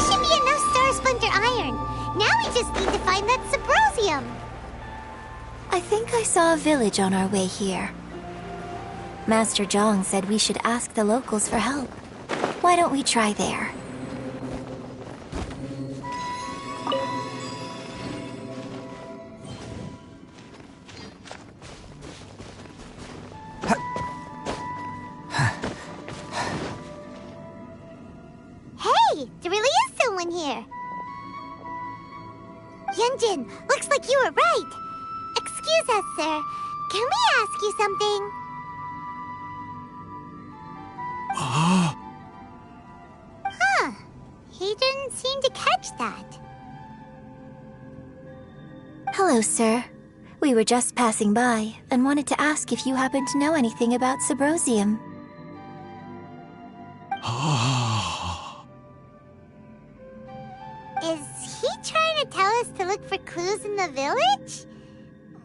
S5: should be enough Star Splinter iron. Now we just need to find that Subrosium.
S15: I think I saw a village on our way here. Master Zhang said we should ask the locals for help. Why don't we try there?
S5: Hey, there really is someone here. Yunjin, looks like you were right. Excuse us, sir. Can we ask you something? Huh. He didn't seem to catch that.
S15: Hello, sir. We were just passing by and wanted to ask if you happen to know anything about Subrosium.
S5: Is he trying to tell us to look for clues in the village?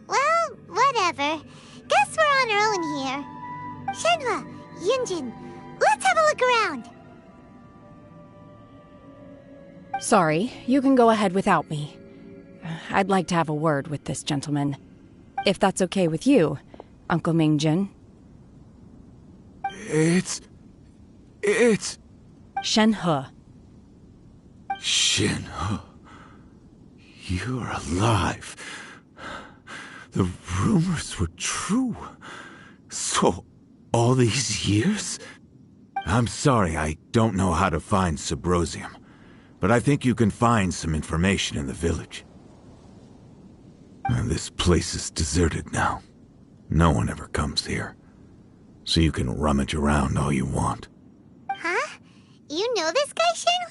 S5: Well, whatever. Guess we're on our own here. Shenhua, Yunjin, let's have a look around.
S6: Sorry, you can go ahead without me. I'd like to have a word with this gentleman. If that's okay with you, Uncle Mingjin.
S20: It's...
S6: Shenhe.
S20: Shenhe. You're alive. The rumors were true. So, all these years? I'm sorry, I don't know how to find Subrosium, but I think you can find some information in the village. And this place is deserted now. No one ever comes here. So you can rummage around all you want.
S5: Huh? You know this guy, Shenhua?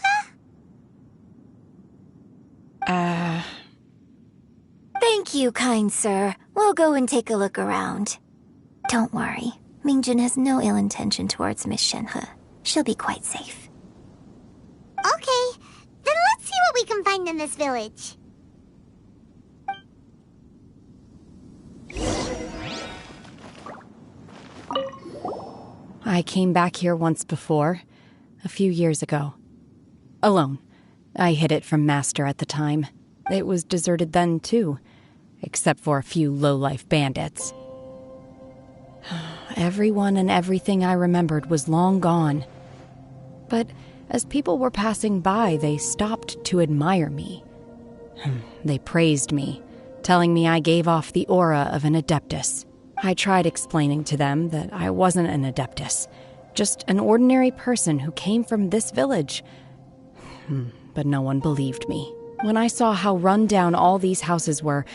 S15: Thank you, kind sir. We'll go and take a look around. Don't worry. Mingjin has no ill intention towards Miss Shenhe. She'll be quite safe.
S5: Okay, then let's see what we can find in this village.
S6: I came back here once before, a few years ago. Alone. I hid it from Master at the time. It was deserted then, too, except for a few low-life bandits. Everyone and everything I remembered was long gone. But as people were passing by, they stopped to admire me. They praised me, telling me I gave off the aura of an Adeptus. I tried explaining to them that I wasn't an Adeptus, just an ordinary person who came from this village. But no one believed me. When I saw how run down all these houses were,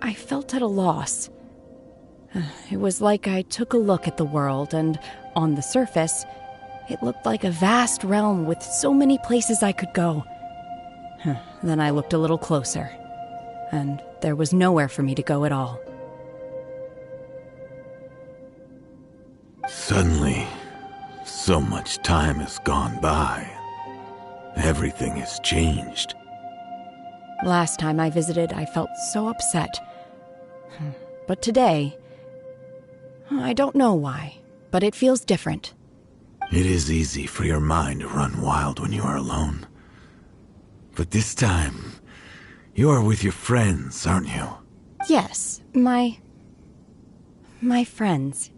S6: I felt at a loss. It was like I took a look at the world, and on the surface, it looked like a vast realm with so many places I could go. Then I looked a little closer, and there was nowhere for me to go at all.
S20: Suddenly, so much time has gone by. Everything has changed.
S6: Last time I visited, I felt so upset. But today, I don't know why, but it feels different.
S20: It is easy for your mind to run wild when you are alone. But this time, you are with your friends, aren't you?
S6: Yes, my friends.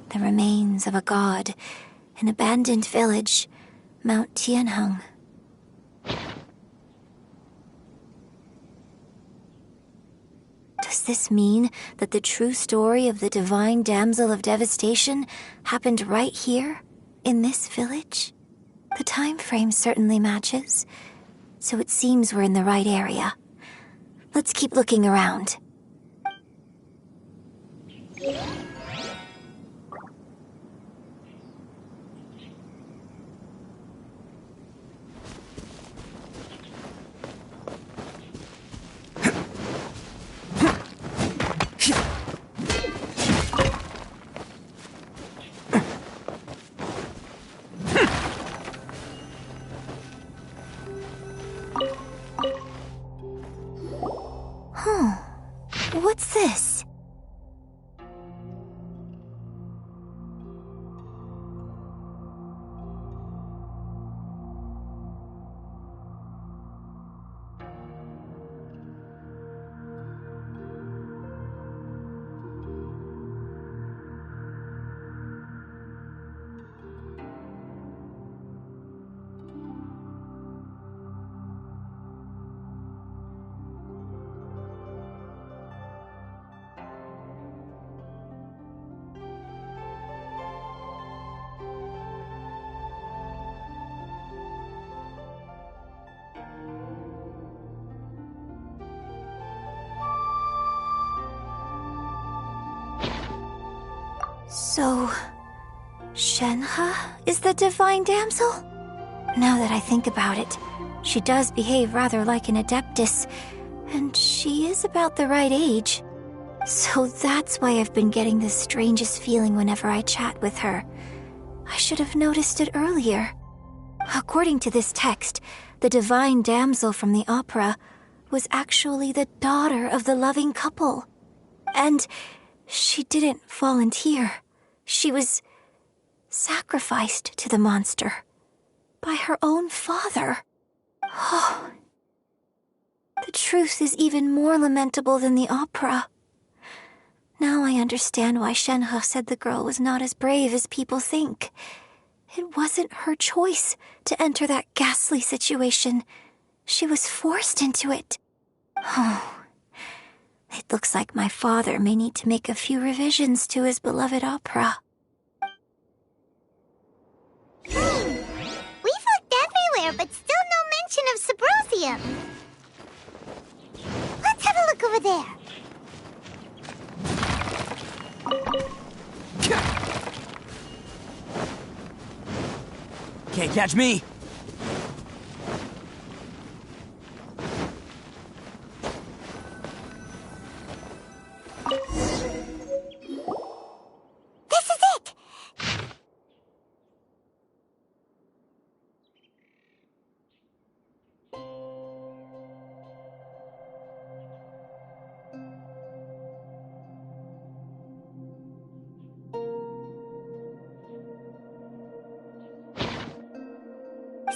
S15: The remains of a god, an abandoned village, Mount Tianheng. Does this mean that the true story of the divine damsel of devastation happened right here, in this village? The time frame certainly matches, so it seems we're in the right area. Let's keep looking around. What's this? So, Shenhe is the divine damsel? Now that I think about it, she does behave rather like an adeptus, and she is about the right age. So that's why I've been getting the strangest feeling whenever I chat with her. I should have noticed it earlier. According to this text, the divine damsel from the opera was actually the daughter of the loving couple. And she didn't volunteer. She was sacrificed to the monster by her own father. Oh, the truth is even more lamentable than the opera. Now I understand why Shenhe said the girl was not as brave as people think. It wasn't her choice to enter that ghastly situation. She was forced into it. Oh, it looks like my father may need to make a few revisions to his beloved opera.
S5: Hey! We've looked everywhere, but still no mention of Sabrosium. Let's have a look over there.
S11: Can't catch me!
S5: This is it!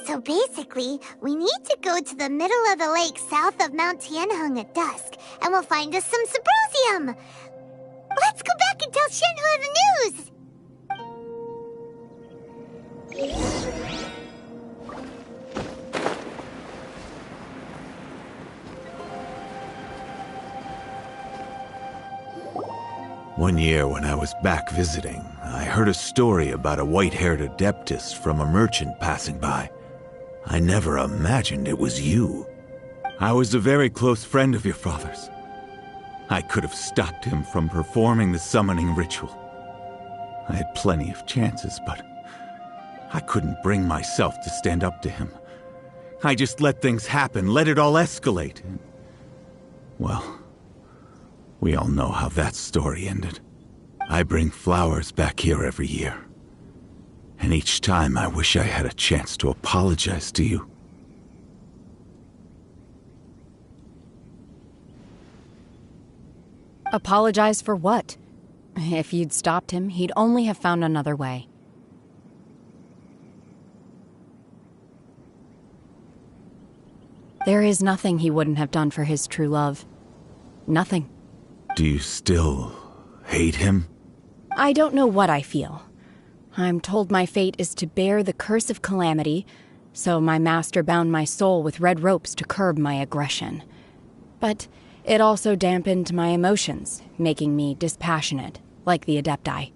S5: So basically, we need to go to the middle of the lake south of Mount Tianheng at dusk, and we'll find us some Sabrosium! Let's go back and tell Shenhe the news!
S20: One year when I was back visiting, I heard a story about a white-haired adeptus from a merchant passing by. I never imagined it was you. I was a very close friend of your father's. I could have stopped him from performing the summoning ritual. I had plenty of chances, but I couldn't bring myself to stand up to him. I just let things happen, let it all escalate. And, well, we all know how that story ended. I bring flowers back here every year. And each time I wish I had a chance to apologize to you.
S6: Apologize for what? If you'd stopped him, he'd only have found another way. There is nothing he wouldn't have done for his true love. Nothing.
S20: Do you still hate him?
S6: I don't know what I feel. I'm told my fate is to bear the curse of calamity, so my master bound my soul with red ropes to curb my aggression. But it also dampened my emotions, making me dispassionate, like the Adepti.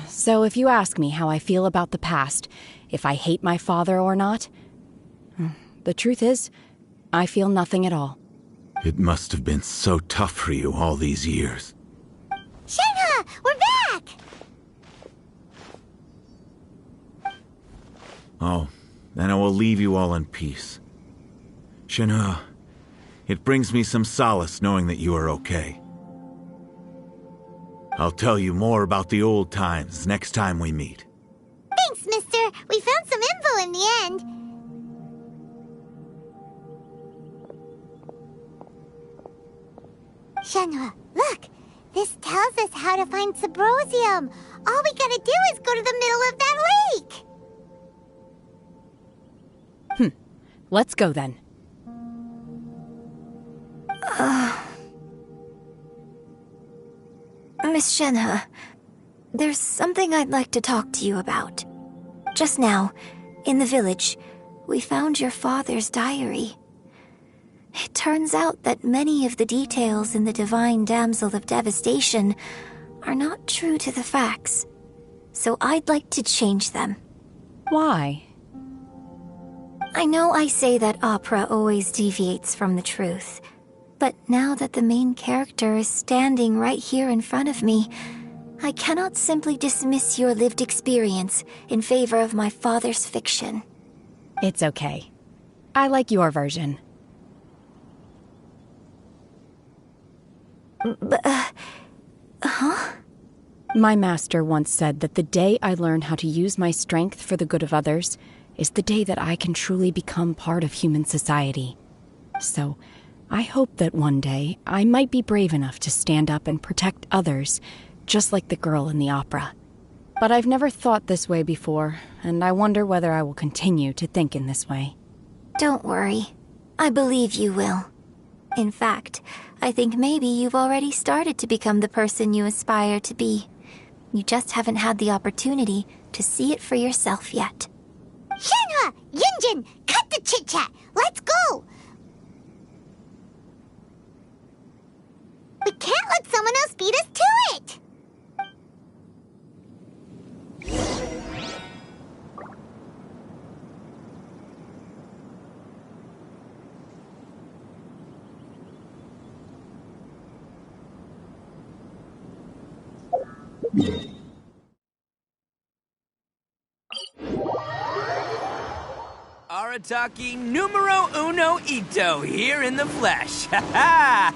S6: So if you ask me how I feel about the past, if I hate my father or not, the truth is, I feel nothing at all.
S20: It must have been so tough for you all these years.
S5: Shenhe!
S20: and I will leave you all in peace. Shenhe, it brings me some solace knowing that you are okay. I'll tell you more about the old times next time we meet.
S5: Thanks, mister. We found some info in the end. Shenhe, look! This tells us how to find Subrosium. All we gotta do is go to the middle of that lake!
S6: Let's go then.
S15: Miss Shenhe, there's something I'd like to talk to you about. Just now, in the village, we found your father's diary. It turns out that many of the details in the Divine Damsel of Devastation are not true to the facts. So I'd like to change them.
S6: Why?
S15: I know I say that opera always deviates from the truth, but now that the main character is standing right here in front of me, I cannot simply dismiss your lived experience in favor of my father's fiction.
S6: It's okay. I like your version.
S15: Huh?
S6: My master once said that the day I learn how to use my strength for the good of others is the day that I can truly become part of human society. So, I hope that one day I might be brave enough to stand up and protect others, just like the girl in the opera. But I've never thought this way before, and I wonder whether I will continue to think in this way.
S15: Don't worry. I believe you will. In fact, I think maybe you've already started to become the person you aspire to be. You just haven't had the opportunity to see it for yourself yet.
S5: Shenhe! Yunjin! Cut the chit-chat! Let's go! We can't let someone else beat us to it!
S11: Arataki numero uno ito here in the flesh. Ha ha!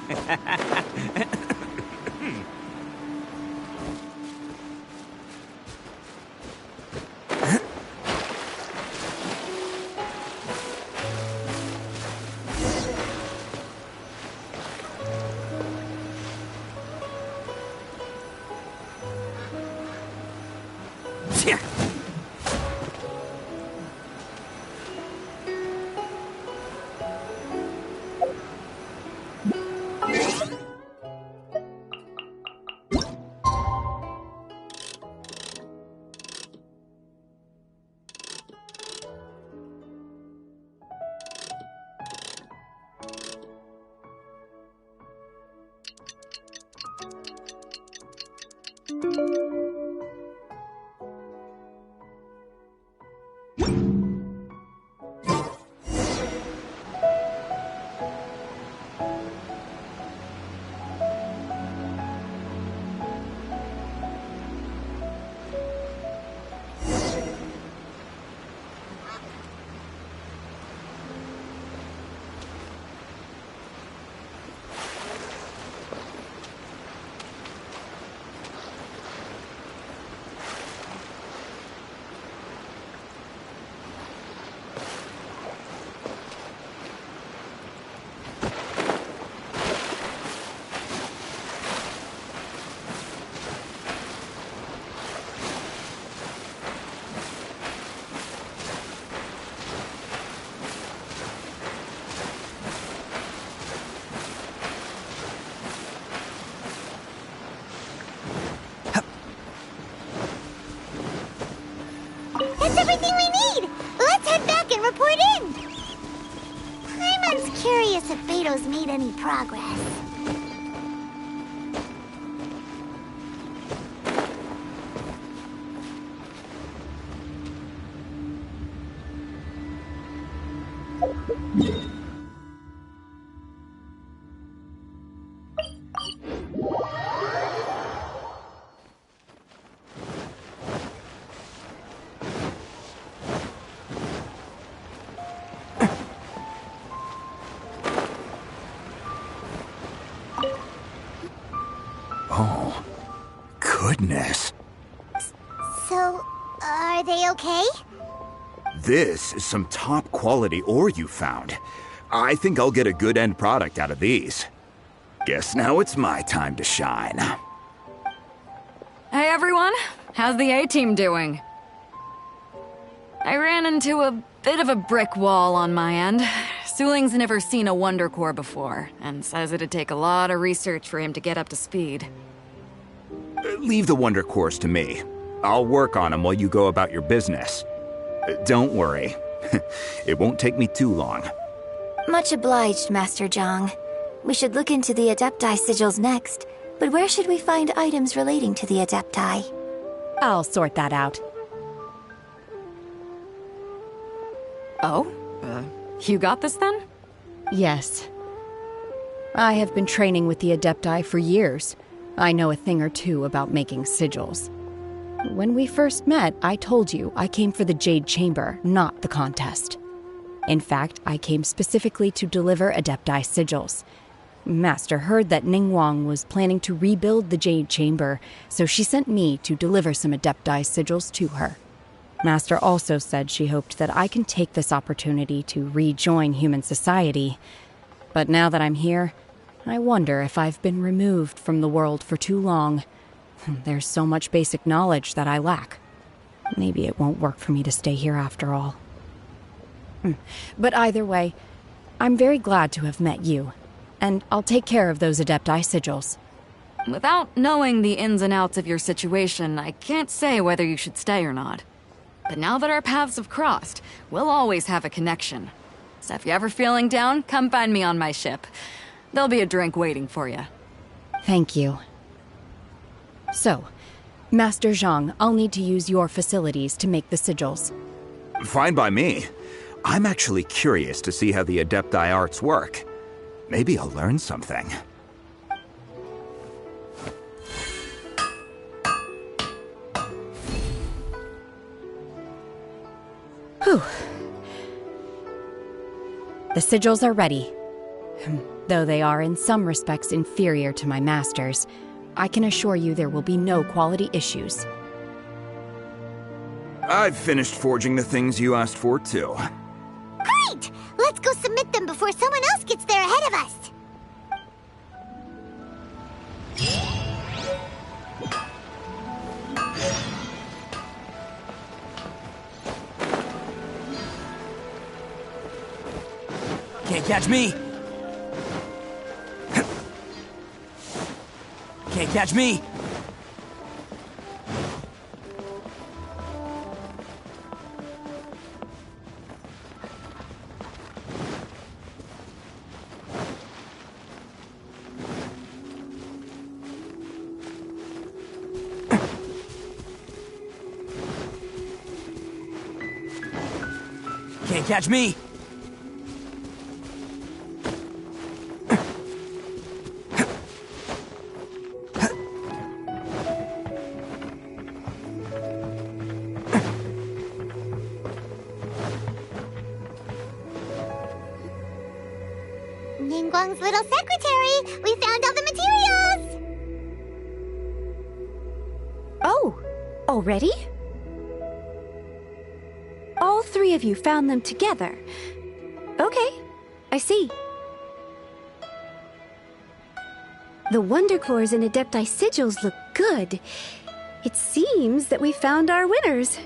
S5: That's everything we need! Let's head back and report in! Paimon's curious if Beto's made any progress.
S19: goodness.
S5: So, are they okay?
S19: This is some top quality ore you found. I think I'll get a good end product out of these. Guess now it's my time to shine.
S18: Hey everyone, how's the A-team doing? I ran into a bit of a brick wall on my end. Suling's never seen a Wonder Core before, and says it'd take a lot of research for him to get up to speed.
S19: Leave the Wonder Cores to me. I'll work on them while you go about your business. Don't worry. It won't take me too long.
S15: Much obliged, Master Zhang. We should look into the Adepti sigils next, but where should we find items relating to the Adepti?
S6: I'll sort that out.
S18: Oh? You got this then?
S6: Yes. I have been training with the Adepti for years. I know a thing or two about making sigils. When we first met, I told you I came for the Jade Chamber, not the contest. In fact, I came specifically to deliver Adepti sigils. Master heard that Ningguang was planning to rebuild the Jade Chamber, so she sent me to deliver some Adepti sigils to her. Master also said she hoped that I can take this opportunity to rejoin human society. But now that I'm here, I wonder if I've been removed from the world for too long. There's so much basic knowledge that I lack. Maybe it won't work for me to stay here after all. But either way, I'm very glad to have met you, and I'll take care of those Adepti sigils.
S18: Without knowing the ins and outs of your situation, I can't say whether you should stay or not. But now that our paths have crossed, we'll always have a connection. So if you're ever feeling down, come find me on my ship. There'll be a drink waiting for you.
S6: Thank you. So, Master Zhang, I'll need to use your facilities to make the sigils.
S19: Fine by me. I'm actually curious to see how the Adepti arts work. Maybe I'll learn something.
S6: Whew. The sigils are ready. Though they are in some respects inferior to my master's, I can assure you there will be no quality issues.
S19: I've finished forging the things you asked for, too.
S5: Great! Let's go submit them before someone else gets there ahead of us.
S11: Can't catch me! Can't catch me! Can't catch me!
S5: Ningguang's little secretary! We found all the materials!
S16: Oh, already? All three of you found them together. Okay, I see. The Wonder Cores and Adepti sigils look good. It seems that we found our winners.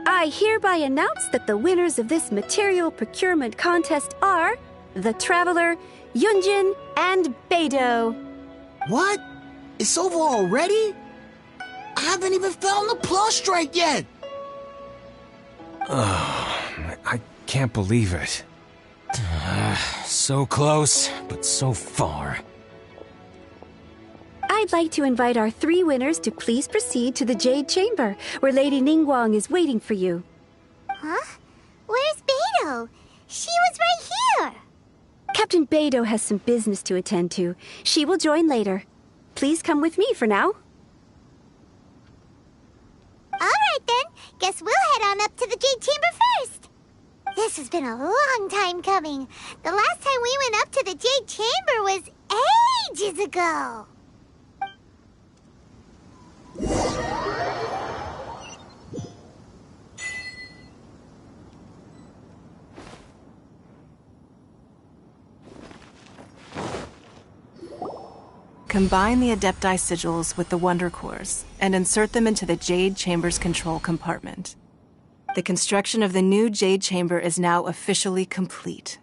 S16: I hereby announce that the winners of this material procurement contest are the Traveler, Yunjin, and Beidou.
S4: What? It's over already? I haven't even found the plustrite yet!
S3: I can't believe it. So close, but so far.
S16: I'd like to invite our three winners to please proceed to the Jade Chamber, where Lady Ningguang is waiting for you.
S5: Huh? Where's Beidou? She was right here!
S16: Captain Beidou has some business to attend to. She will join later. Please come with me for now.
S5: Alright then, guess we'll head on up to the Jade Chamber first! This has been a long time coming. The last time we went up to the Jade Chamber was ages ago.
S1: Combine the Adepti sigils with the Wonder Cores and insert them into the Jade Chamber's control compartment. The construction of the new Jade Chamber is now officially complete.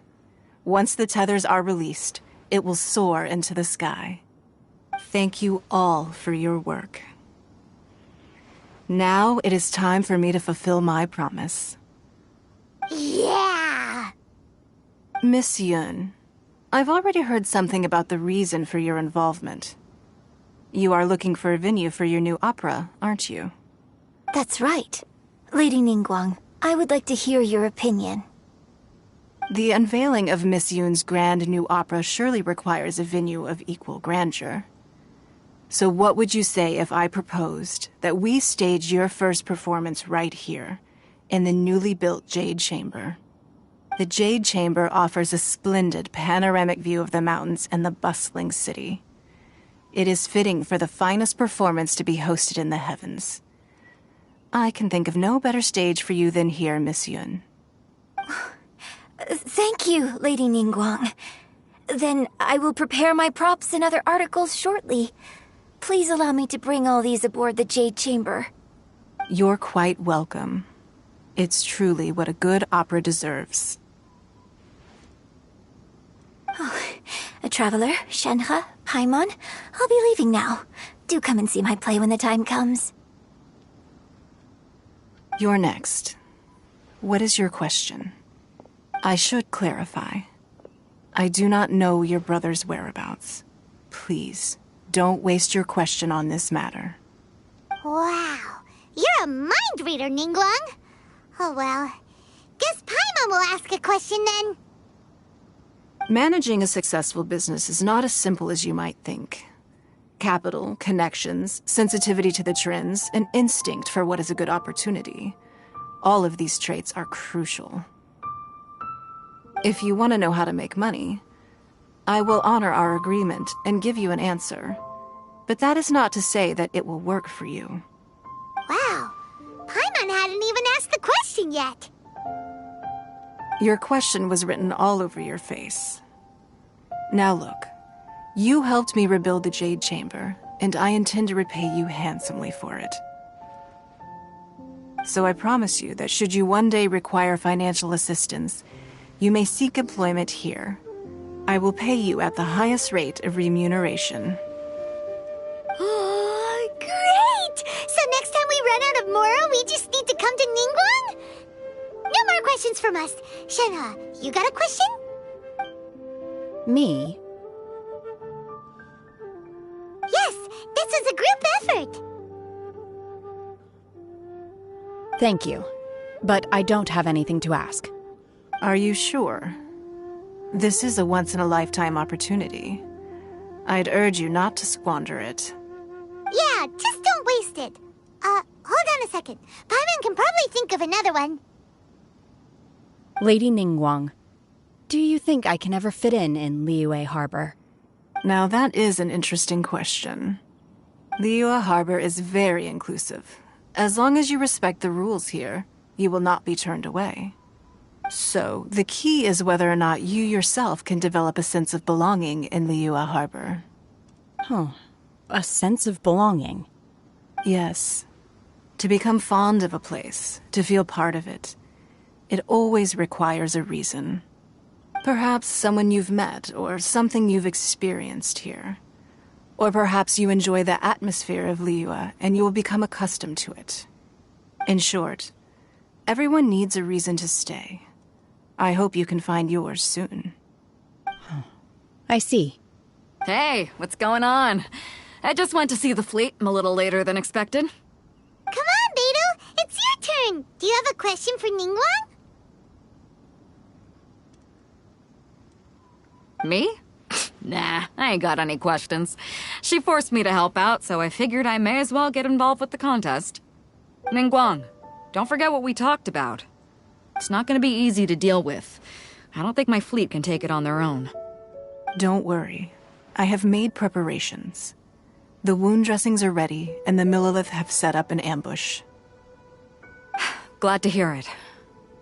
S1: Once the tethers are released, it will soar into the sky. Thank you all for your work. Now it is time for me to fulfill my promise.
S5: Yeah!
S1: Miss Yun, I've already heard something about the reason for your involvement. You are looking for a venue for your new opera, aren't you?
S15: That's right. Lady Ningguang, I would like to hear your opinion.
S1: The unveiling of Miss Yun's grand new opera surely requires a venue of equal grandeur. So what would you say if I proposed that we stage your first performance right here, in the newly built Jade Chamber? The Jade Chamber offers a splendid panoramic view of the mountains and the bustling city. It is fitting for the finest performance to be hosted in the heavens. I can think of no better stage for you than here, Miss Yun.
S15: Thank you, Lady Ningguang. Then I will prepare my props and other articles shortly. Please allow me to bring all these aboard the Jade Chamber.
S1: You're quite welcome. It's truly what a good opera deserves.
S15: A traveler, Shenhe, Paimon, I'll be leaving now. Do come and see my play when the time comes.
S1: You're next. What is your question? I should clarify. I do not know your brother's whereabouts. Please, don't waste your question on this matter.
S5: Wow, you're a mind reader, Ningguang. Oh well, guess Paimon will ask a question then.
S1: Managing a successful business is not as simple as you might think. Capital, connections, sensitivity to the trends, and instinct for what is a good opportunity. All of these traits are crucial. If you want to know how to make money, I will honor our agreement and give you an answer. But that is not to say that it will work for you.
S5: Wow, Paimon hadn't even asked the question yet.
S1: Your question was written all over your face. Now look, you helped me rebuild the Jade Chamber, and I intend to repay you handsomely for it. So I promise you that should you one day require financial assistance, you may seek employment here. I will pay you at the highest rate of remuneration.
S5: Oh, great! So next time we run out of Mora, we just need to come to Ningguang? No more questions from us. Shenhe, you got a question?
S6: Me?
S5: Yes, this is a group effort.
S6: Thank you. But I don't have anything to ask.
S1: Are you sure? This is a once-in-a-lifetime opportunity. I'd urge you not to squander it.
S5: Yeah, just don't waste it. Hold on a second. Paimon can probably think of another one.
S6: Lady Ningguang, do you think I can ever fit in Liyue Harbor?
S1: Now that is an interesting question. Liyue Harbor is very inclusive. As long as you respect the rules here, you will not be turned away. So, the key is whether or not you yourself can develop a sense of belonging in Liyue Harbor.
S6: Huh. A sense of belonging?
S1: Yes. To become fond of a place, to feel part of it, it always requires a reason. Perhaps someone you've met, or something you've experienced here. Or perhaps you enjoy the atmosphere of Liyue, and you will become accustomed to it. In short, everyone needs a reason to stay. I hope you can find yours soon.
S6: I see.
S18: Hey, what's going on? I just went to see the fleet. I'm a little later than expected.
S5: Come on, Beidou! It's your turn! Do you have a question for Ningguang?
S18: Me? Nah, I ain't got any questions. She forced me to help out, so I figured I may as well get involved with the contest. Ningguang, don't forget what we talked about. It's not gonna be easy to deal with. I don't think my fleet can take it on their own.
S1: Don't worry. I have made preparations. The wound dressings are ready, and the Millilith have set up an ambush.
S18: Glad to hear it.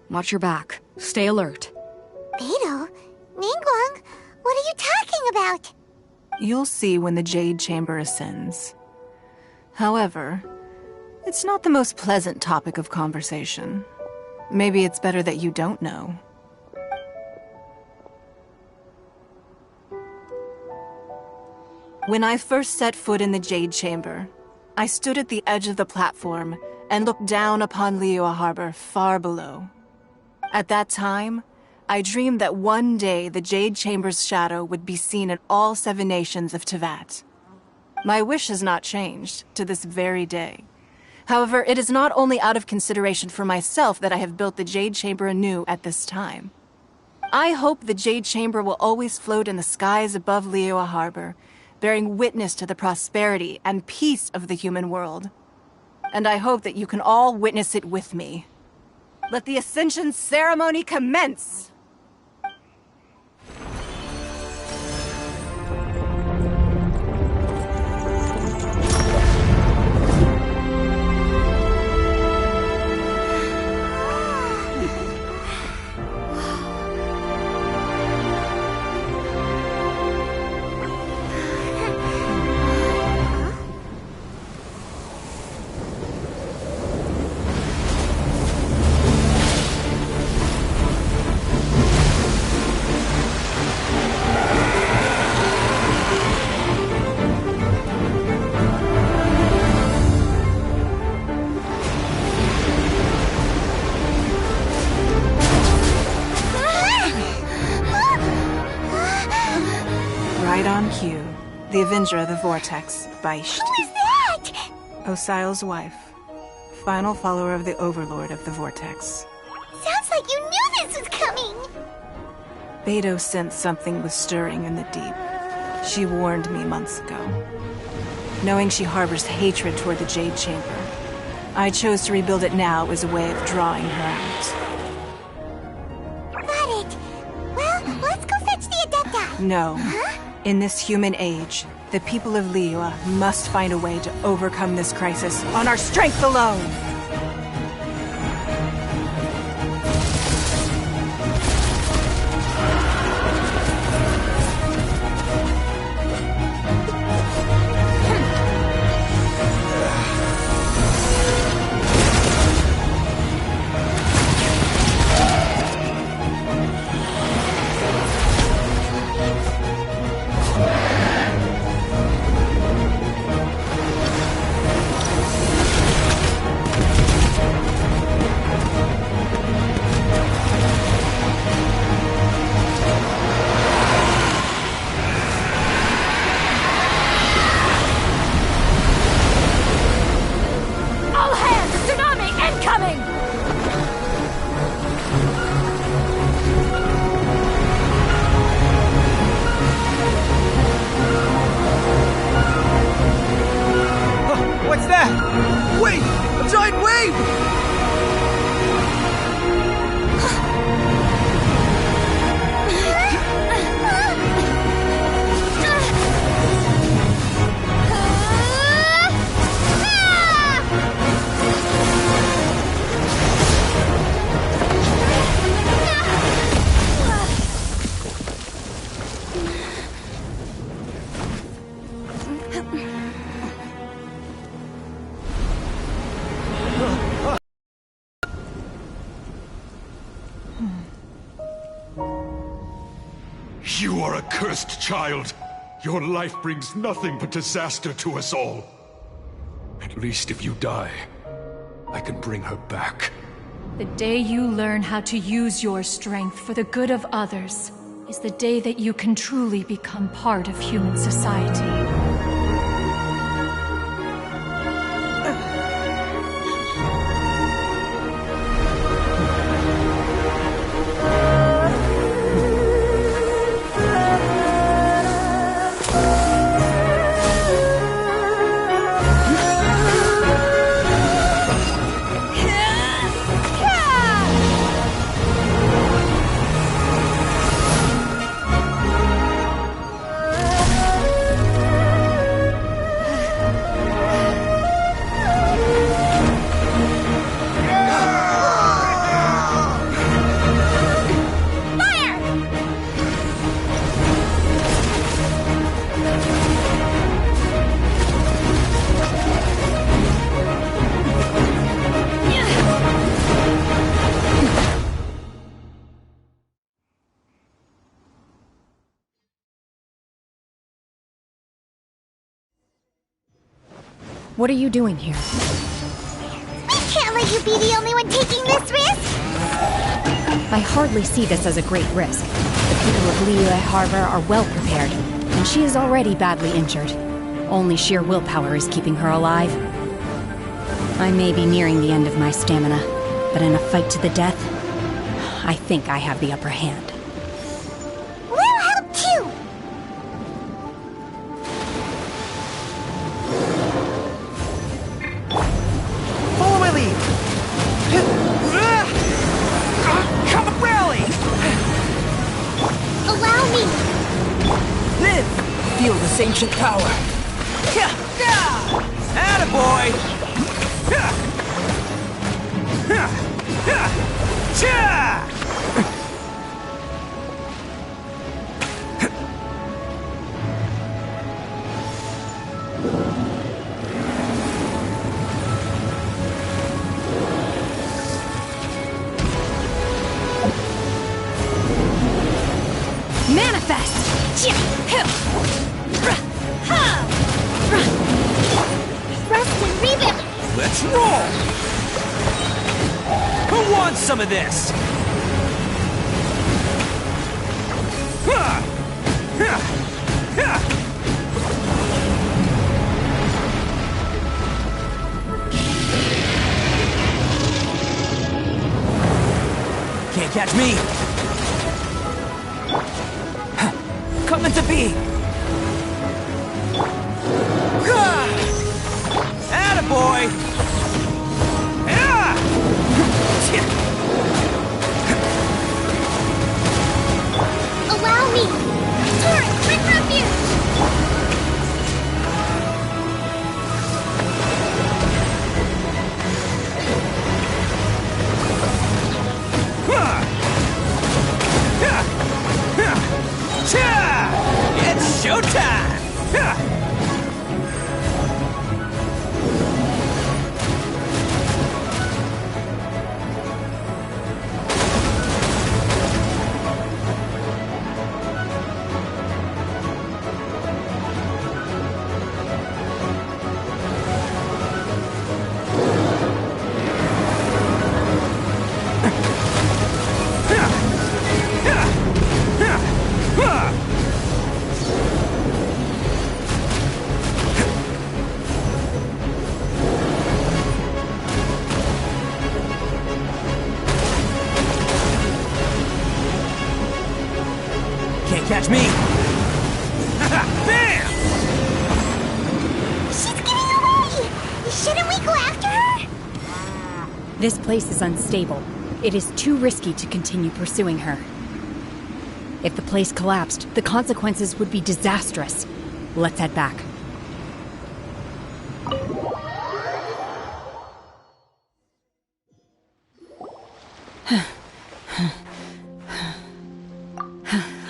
S18: Watch your back. Stay alert.
S5: Beidou? Ningguang? What are you talking about?
S1: You'll see when the Jade Chamber ascends. However, it's not the most pleasant topic of conversation. Maybe it's better that you don't know. When I first set foot in the Jade Chamber, I stood at the edge of the platform and looked down upon Liyue Harbor far below. At that time, I dreamed that one day the Jade Chamber's shadow would be seen in all 7 nations of Teyvat. My wish has not changed to this very day. However, it is not only out of consideration for myself that I have built the Jade Chamber anew at this time. I hope the Jade Chamber will always float in the skies above Liyue Harbor, bearing witness to the prosperity and peace of the human world. And I hope that you can all witness it with me. Let the Ascension ceremony commence! Right on cue. The Avenger of the Vortex, Beisht.
S5: Who is that?
S1: Osial's wife. Final follower of the Overlord of the Vortex.
S5: Sounds like you knew this was coming!
S1: Beidou sensed something was stirring in the deep. She warned me months ago. Knowing she harbors hatred toward the Jade Chamber, I chose to rebuild it now as a way of drawing her out.
S5: Got it. Well, let's go fetch the Adepta.
S1: No.
S5: Huh?
S1: In this human age, the people of Liyue must find a way to overcome this crisis on our strength alone!
S21: What's that? Wait! A giant wave!
S22: You are a cursed child. Your life brings nothing but disaster to us all. At least if you die, I can bring her back.
S17: The day you learn how to use your strength for the good of others is the day that you can truly become part of human society.
S6: What are you doing here?
S5: I can't let you be the only one taking this risk!
S6: I hardly see this as a great risk. The people of Liyue Harbor are well prepared, and she is already badly injured. Only sheer willpower is keeping her alive. I may be nearing the end of my stamina, but in a fight to the death, I think I have the upper hand.
S5: We'll help too!
S21: Follow my lead! Come rally!
S5: Allow me!
S21: Live! Feel this ancient power! Attaboy!
S6: Manifest!
S5: Rest and rebound!
S21: Let's roll! Who wants some of this? Can't catch me! Coming to be! Attaboy!
S5: Allow me! Torrent, quick refuge!
S21: It's showtime! Can't catch me! Bam!
S5: She's getting away! Shouldn't we go after her?
S6: This place is unstable. It is too risky to continue pursuing her. If the place collapsed, the consequences would be disastrous. Let's head back.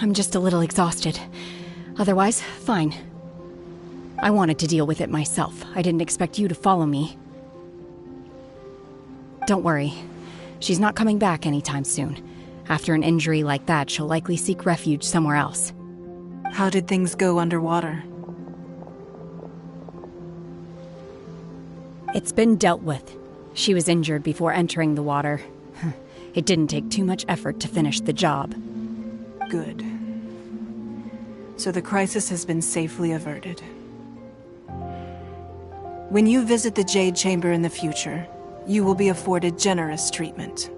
S6: I'm just a little exhausted. Otherwise, fine. I wanted to deal with it myself. I didn't expect you to follow me. Don't worry. She's not coming back anytime soon. After an injury like that, she'll likely seek refuge somewhere else.
S1: How did things go underwater?
S6: It's been dealt with. She was injured before entering the water. It didn't take too much effort to finish the job.
S1: Good. So the crisis has been safely averted. When you visit the Jade Chamber in the future, you will be afforded generous treatment.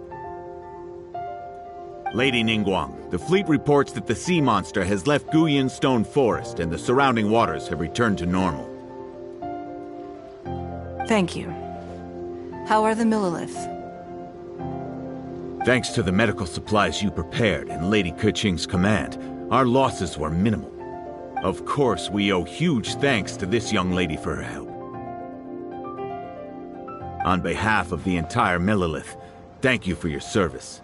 S20: Lady Ningguang, the fleet reports that the sea monster has left Guyan Stone Forest and the surrounding waters have returned to normal.
S1: Thank you. How are the Millilith?
S20: Thanks to the medical supplies you prepared and Lady Keqing's command, our losses were minimal. Of course, we owe huge thanks to this young lady for her help. On behalf of the entire Millilith, thank you for your service.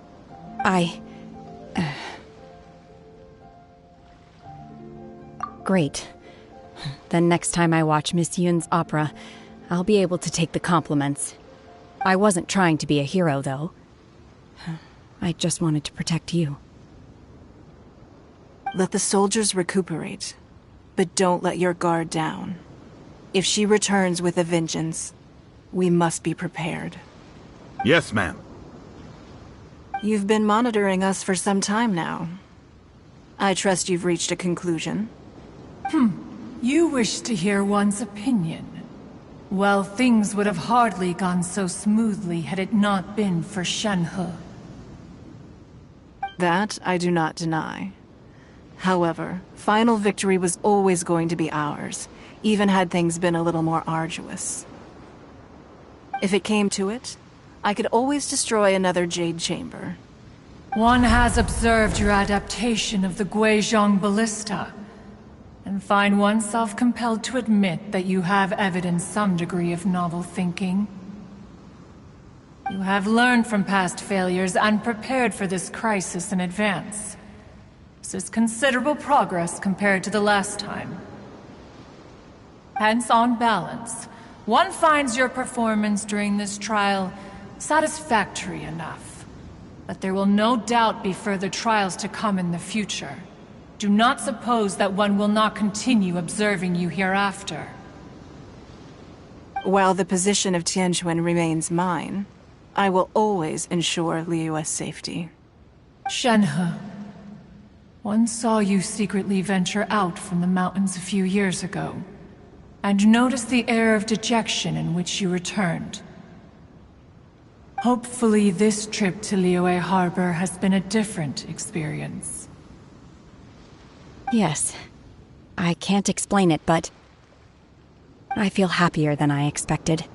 S6: Great. Then next time I watch Miss Yun's opera, I'll be able to take the compliments. I wasn't trying to be a hero, though. I just wanted to protect you.
S1: Let the soldiers recuperate, but don't let your guard down. If she returns with a vengeance, we must be prepared.
S20: Yes, ma'am.
S1: You've been monitoring us for some time now. I trust you've reached a conclusion.
S17: You wish to hear one's opinion. Well, things would have hardly gone so smoothly had it not been for Shenhe.
S1: That I do not deny. However, final victory was always going to be ours, even had things been a little more arduous. If it came to it, I could always destroy another Jade Chamber.
S17: One has observed your adaptation of the Guizhong Ballista, and find oneself compelled to admit that you have evidenced some degree of novel thinking. You have learned from past failures and prepared for this crisis in advance. This is considerable progress compared to the last time. Hence, on balance, one finds your performance during this trial satisfactory enough. But there will no doubt be further trials to come in the future. Do not suppose that one will not continue observing you hereafter.
S1: While the position of Tianquan remains mine, I will always ensure Liyue's safety.
S17: Shenhe, one saw you secretly venture out from the mountains a few years ago, and noticed the air of dejection in which you returned. Hopefully this trip to Liyue Harbor has been a different experience.
S6: Yes. I can't explain it, but I feel happier than I expected.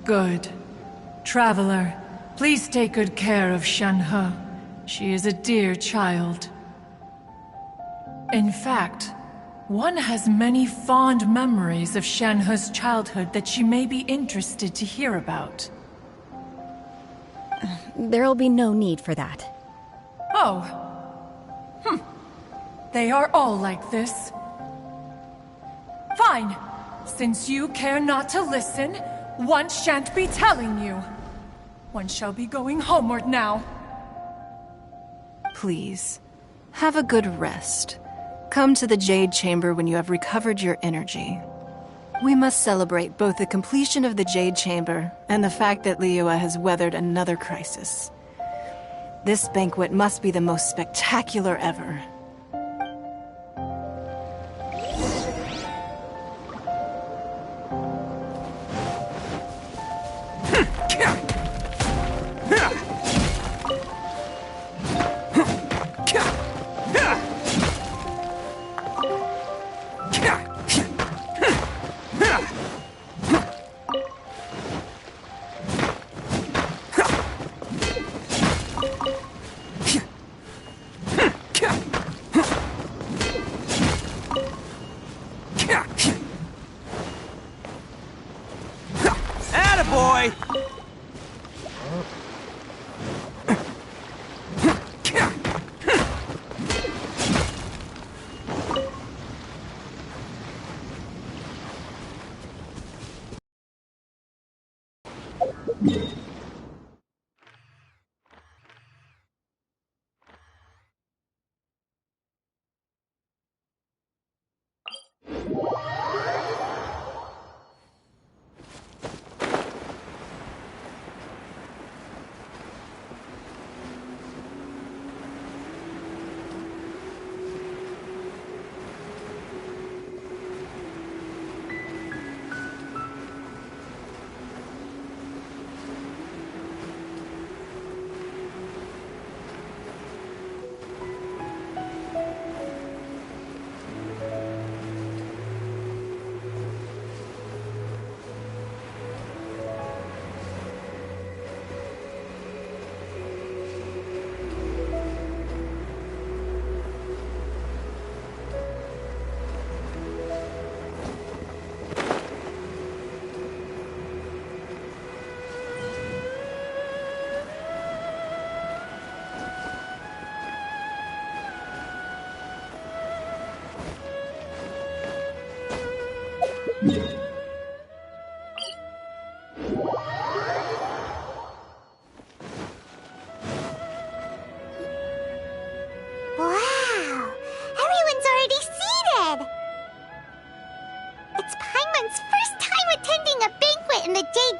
S17: Good. Traveler, please take good care of Shenhe. She is a dear child. In fact, one has many fond memories of Shenhe's childhood that she may be interested to hear about.
S6: There'll be no need for that.
S17: Oh. They are all like this. Fine. Since you care not to listen, one shan't be telling you. One shall be going homeward now.
S1: Please, have a good rest. Come to the Jade Chamber when you have recovered your energy. We must celebrate both the completion of the Jade Chamber and the fact that Liyue has weathered another crisis. This banquet must be the most spectacular ever.
S11: Attaboy!
S5: Wow! Everyone's already seen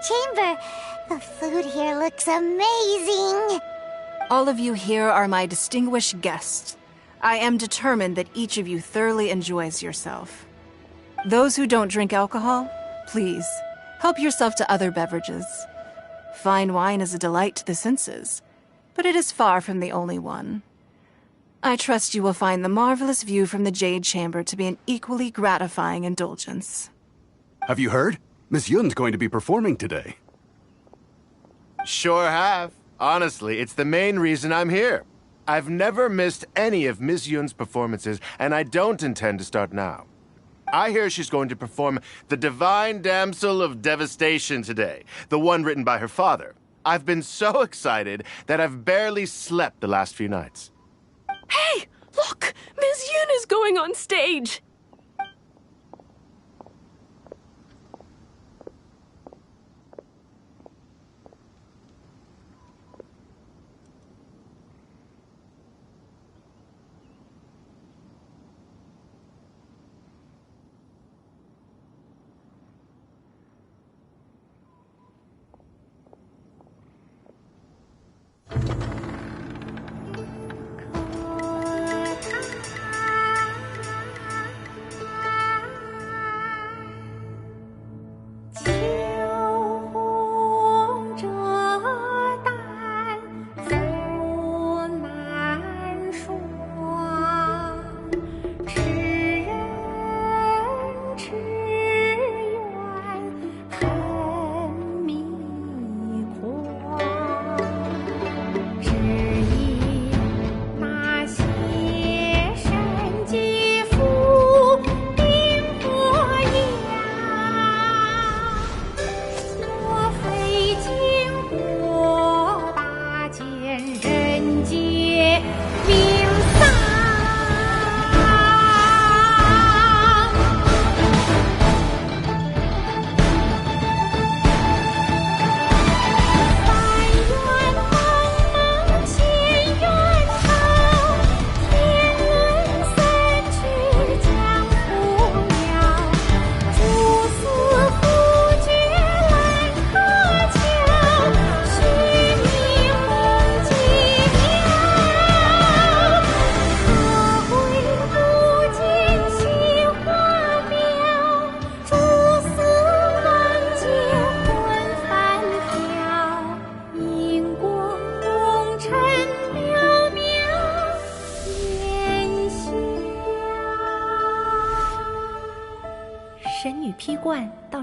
S5: chamber. The food here looks amazing.
S1: All of you here are my distinguished guests. I am determined that each of you thoroughly enjoys yourself. Those who don't drink alcohol, please, help yourself to other beverages. Fine wine is a delight to the senses, but it is far from the only one. I trust you will find the marvelous view from the Jade Chamber to be an equally gratifying indulgence.
S9: Have you heard? Miss Yun's going to be performing today.
S8: Sure have. Honestly, it's the main reason I'm here. I've never missed any of Miss Yun's performances, and I don't intend to start now. I hear she's going to perform The Divine Damsel of Devastation today, the one written by her father. I've been so excited that I've barely slept the last few nights.
S10: Hey, look! Miss Yun is going on stage!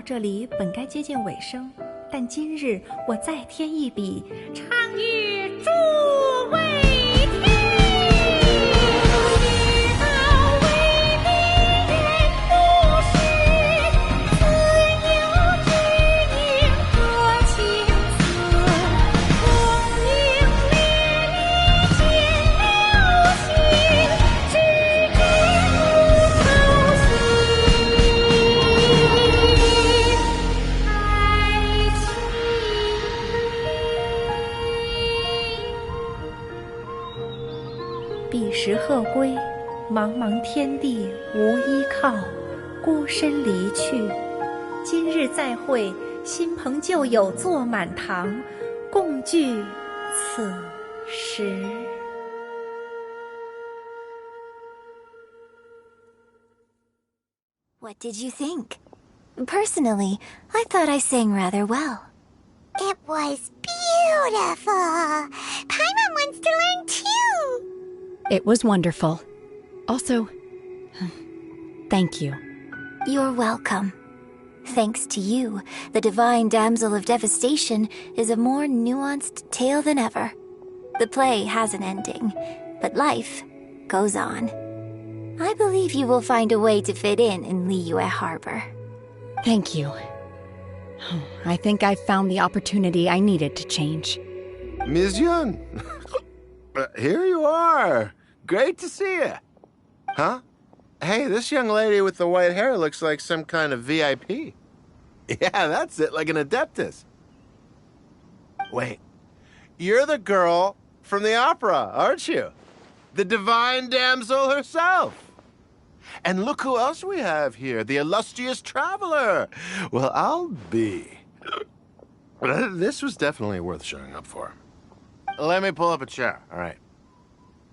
S23: 这里本该接近尾声，但今日我再添一笔，唱与诸位听。知道为敌人不是，自有知音和情思。功名烈烈见了心，只知不操心。彼时鹤归，茫茫天地无依靠，孤身离去。今日再会，新朋旧友坐满堂，共聚此时。
S15: What did you think? Personally, I thought I sang rather well.
S5: It was beautiful. Paimon wants to learn too.
S6: It was wonderful. Also, thank you.
S15: You're welcome. Thanks to you, the Divine Damsel of Devastation is a more nuanced tale than ever. The play has an ending, but life goes on. I believe you will find a way to fit in Liyue Harbor.
S6: Thank you. I think I've found the opportunity I needed to change.
S8: Ms. Yun, here you are. Great to see you. Huh? Hey, this young lady with the white hair looks like some kind of VIP. Yeah, that's it, like an Adeptus. Wait, you're the girl from the opera, aren't you? The Divine Damsel herself. And look who else we have here, the illustrious traveler. Well, I'll be This was definitely worth showing up for. Let me pull up a chair, all right?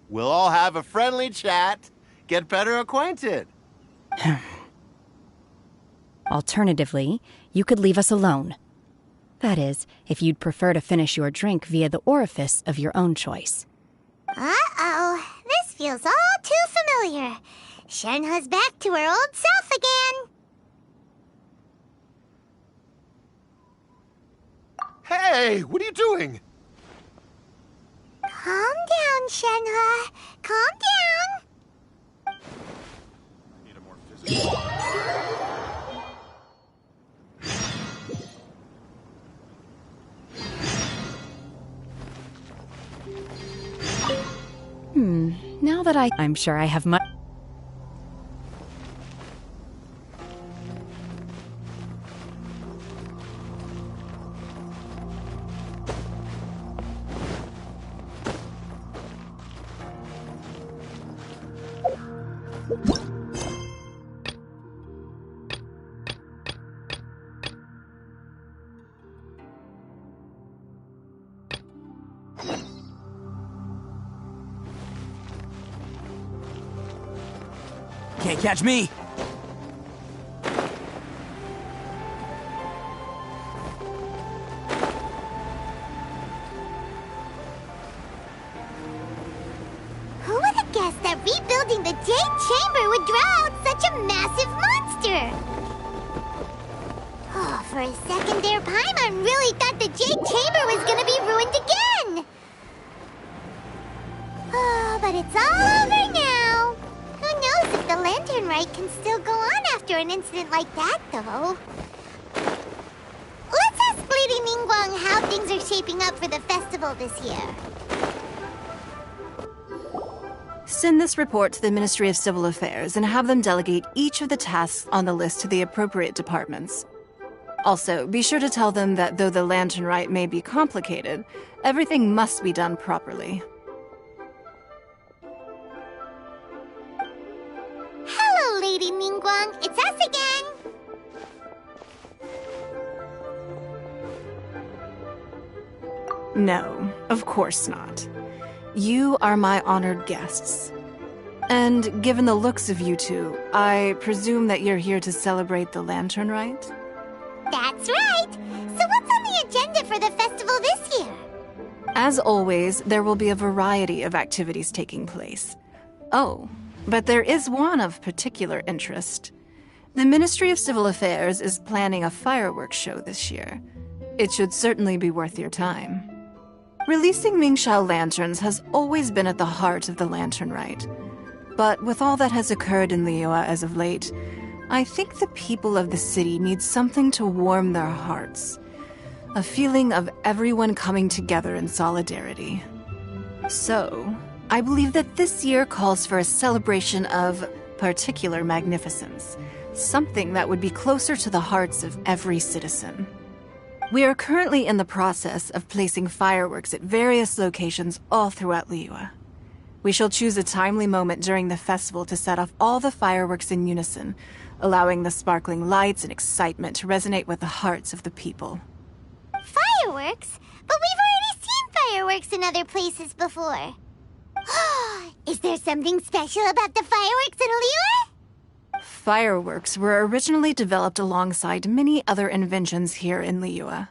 S8: We'll all have a friendly chat, get better acquainted.
S6: Alternatively, you could leave us alone. That is, if you'd prefer to finish your drink via the orifice of your own choice.
S5: Uh-oh, this feels all too familiar. Shenhe's back to her old self again.
S8: Hey, what are you doing?
S5: Calm down, Shenhe. Calm down.
S8: Need a more physical...
S6: Now that I'm sure I have much...
S11: Can't catch me!
S5: Who would have guessed that rebuilding the Jade Chamber would draw out such a massive monster? Oh, for a second there, Paimon really thought the Jade Chamber was gonna be ruined again! Oh, but it's all over now! Who knows if the Lantern Rite can still go on after an incident like that, though? Let's ask Lady Ningguang how things are shaping up for the festival this year.
S1: Send this report to the Ministry of Civil Affairs and have them delegate each of the tasks on the list to the appropriate departments. Also, be sure to tell them that though the Lantern Rite may be complicated, everything must be done properly.
S5: Hello, Lady Ningguang. It's us again.
S1: No, of course not. You are my honored guests. And given the looks of you two, I presume that you're here to celebrate the Lantern Rite?
S5: That's right. So what's on the agenda for the festival this year?
S1: As always, there will be a variety of activities taking place. Oh, but there is one of particular interest. The Ministry of Civil Affairs is planning a fireworks show this year. It should certainly be worth your time. Releasing Mingxiao lanterns has always been at the heart of the Lantern Rite. But with all that has occurred in Liyue as of late, I think the people of the city need something to warm their hearts. A feeling of everyone coming together in solidarity. So, I believe that this year calls for a celebration of particular magnificence. Something that would be closer to the hearts of every citizen. We are currently in the process of placing fireworks at various locations all throughout Liyue. We shall choose a timely moment during the festival to set off all the fireworks in unison, allowing the sparkling lights and excitement to resonate with the hearts of the people.
S5: Fireworks? But we've already seen fireworks in other places before. Is there something special about the fireworks in Liyue?
S1: Fireworks were originally developed alongside many other inventions here in Liyue.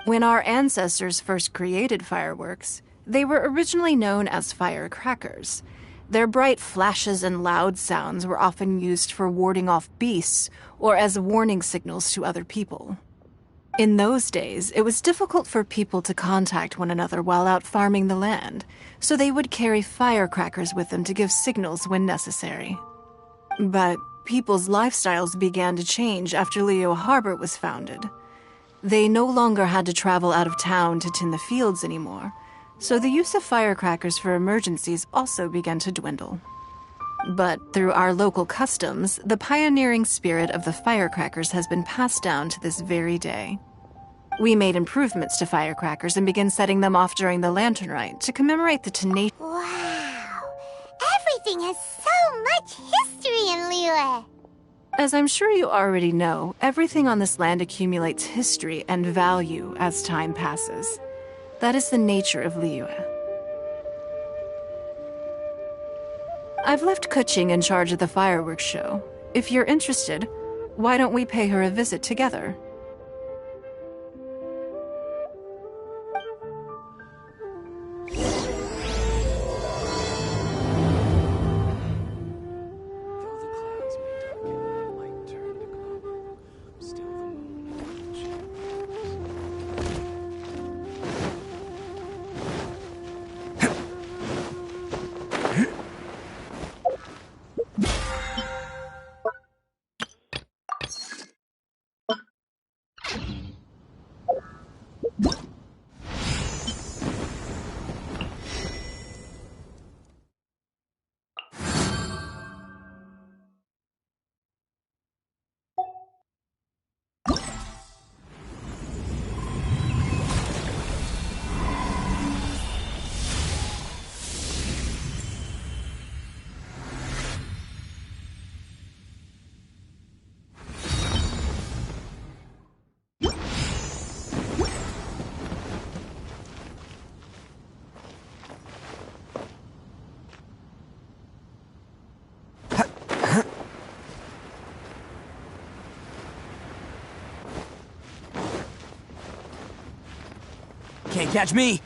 S1: When our ancestors first created fireworks, they were originally known as firecrackers. Their bright flashes and loud sounds were often used for warding off beasts or as warning signals to other people. In those days, it was difficult for people to contact one another while out farming the land, so they would carry firecrackers with them to give signals when necessary. But people's lifestyles began to change after Liyue Harbor was founded. They no longer had to travel out of town to tend the fields anymore, so the use of firecrackers for emergencies also began to dwindle. But through our local customs, the pioneering spirit of the firecrackers has been passed down to this very day. We made improvements to firecrackers and began setting them off during the Lantern Rite to commemorate the tenacious...
S5: Wow! Everything has so much history in Liyue!
S1: As I'm sure you already know, everything on this land accumulates history and value as time passes. That is the nature of Liyue. I've left Kuching in charge of the fireworks show. If you're interested, why don't we pay her a visit together?
S11: Can't catch me!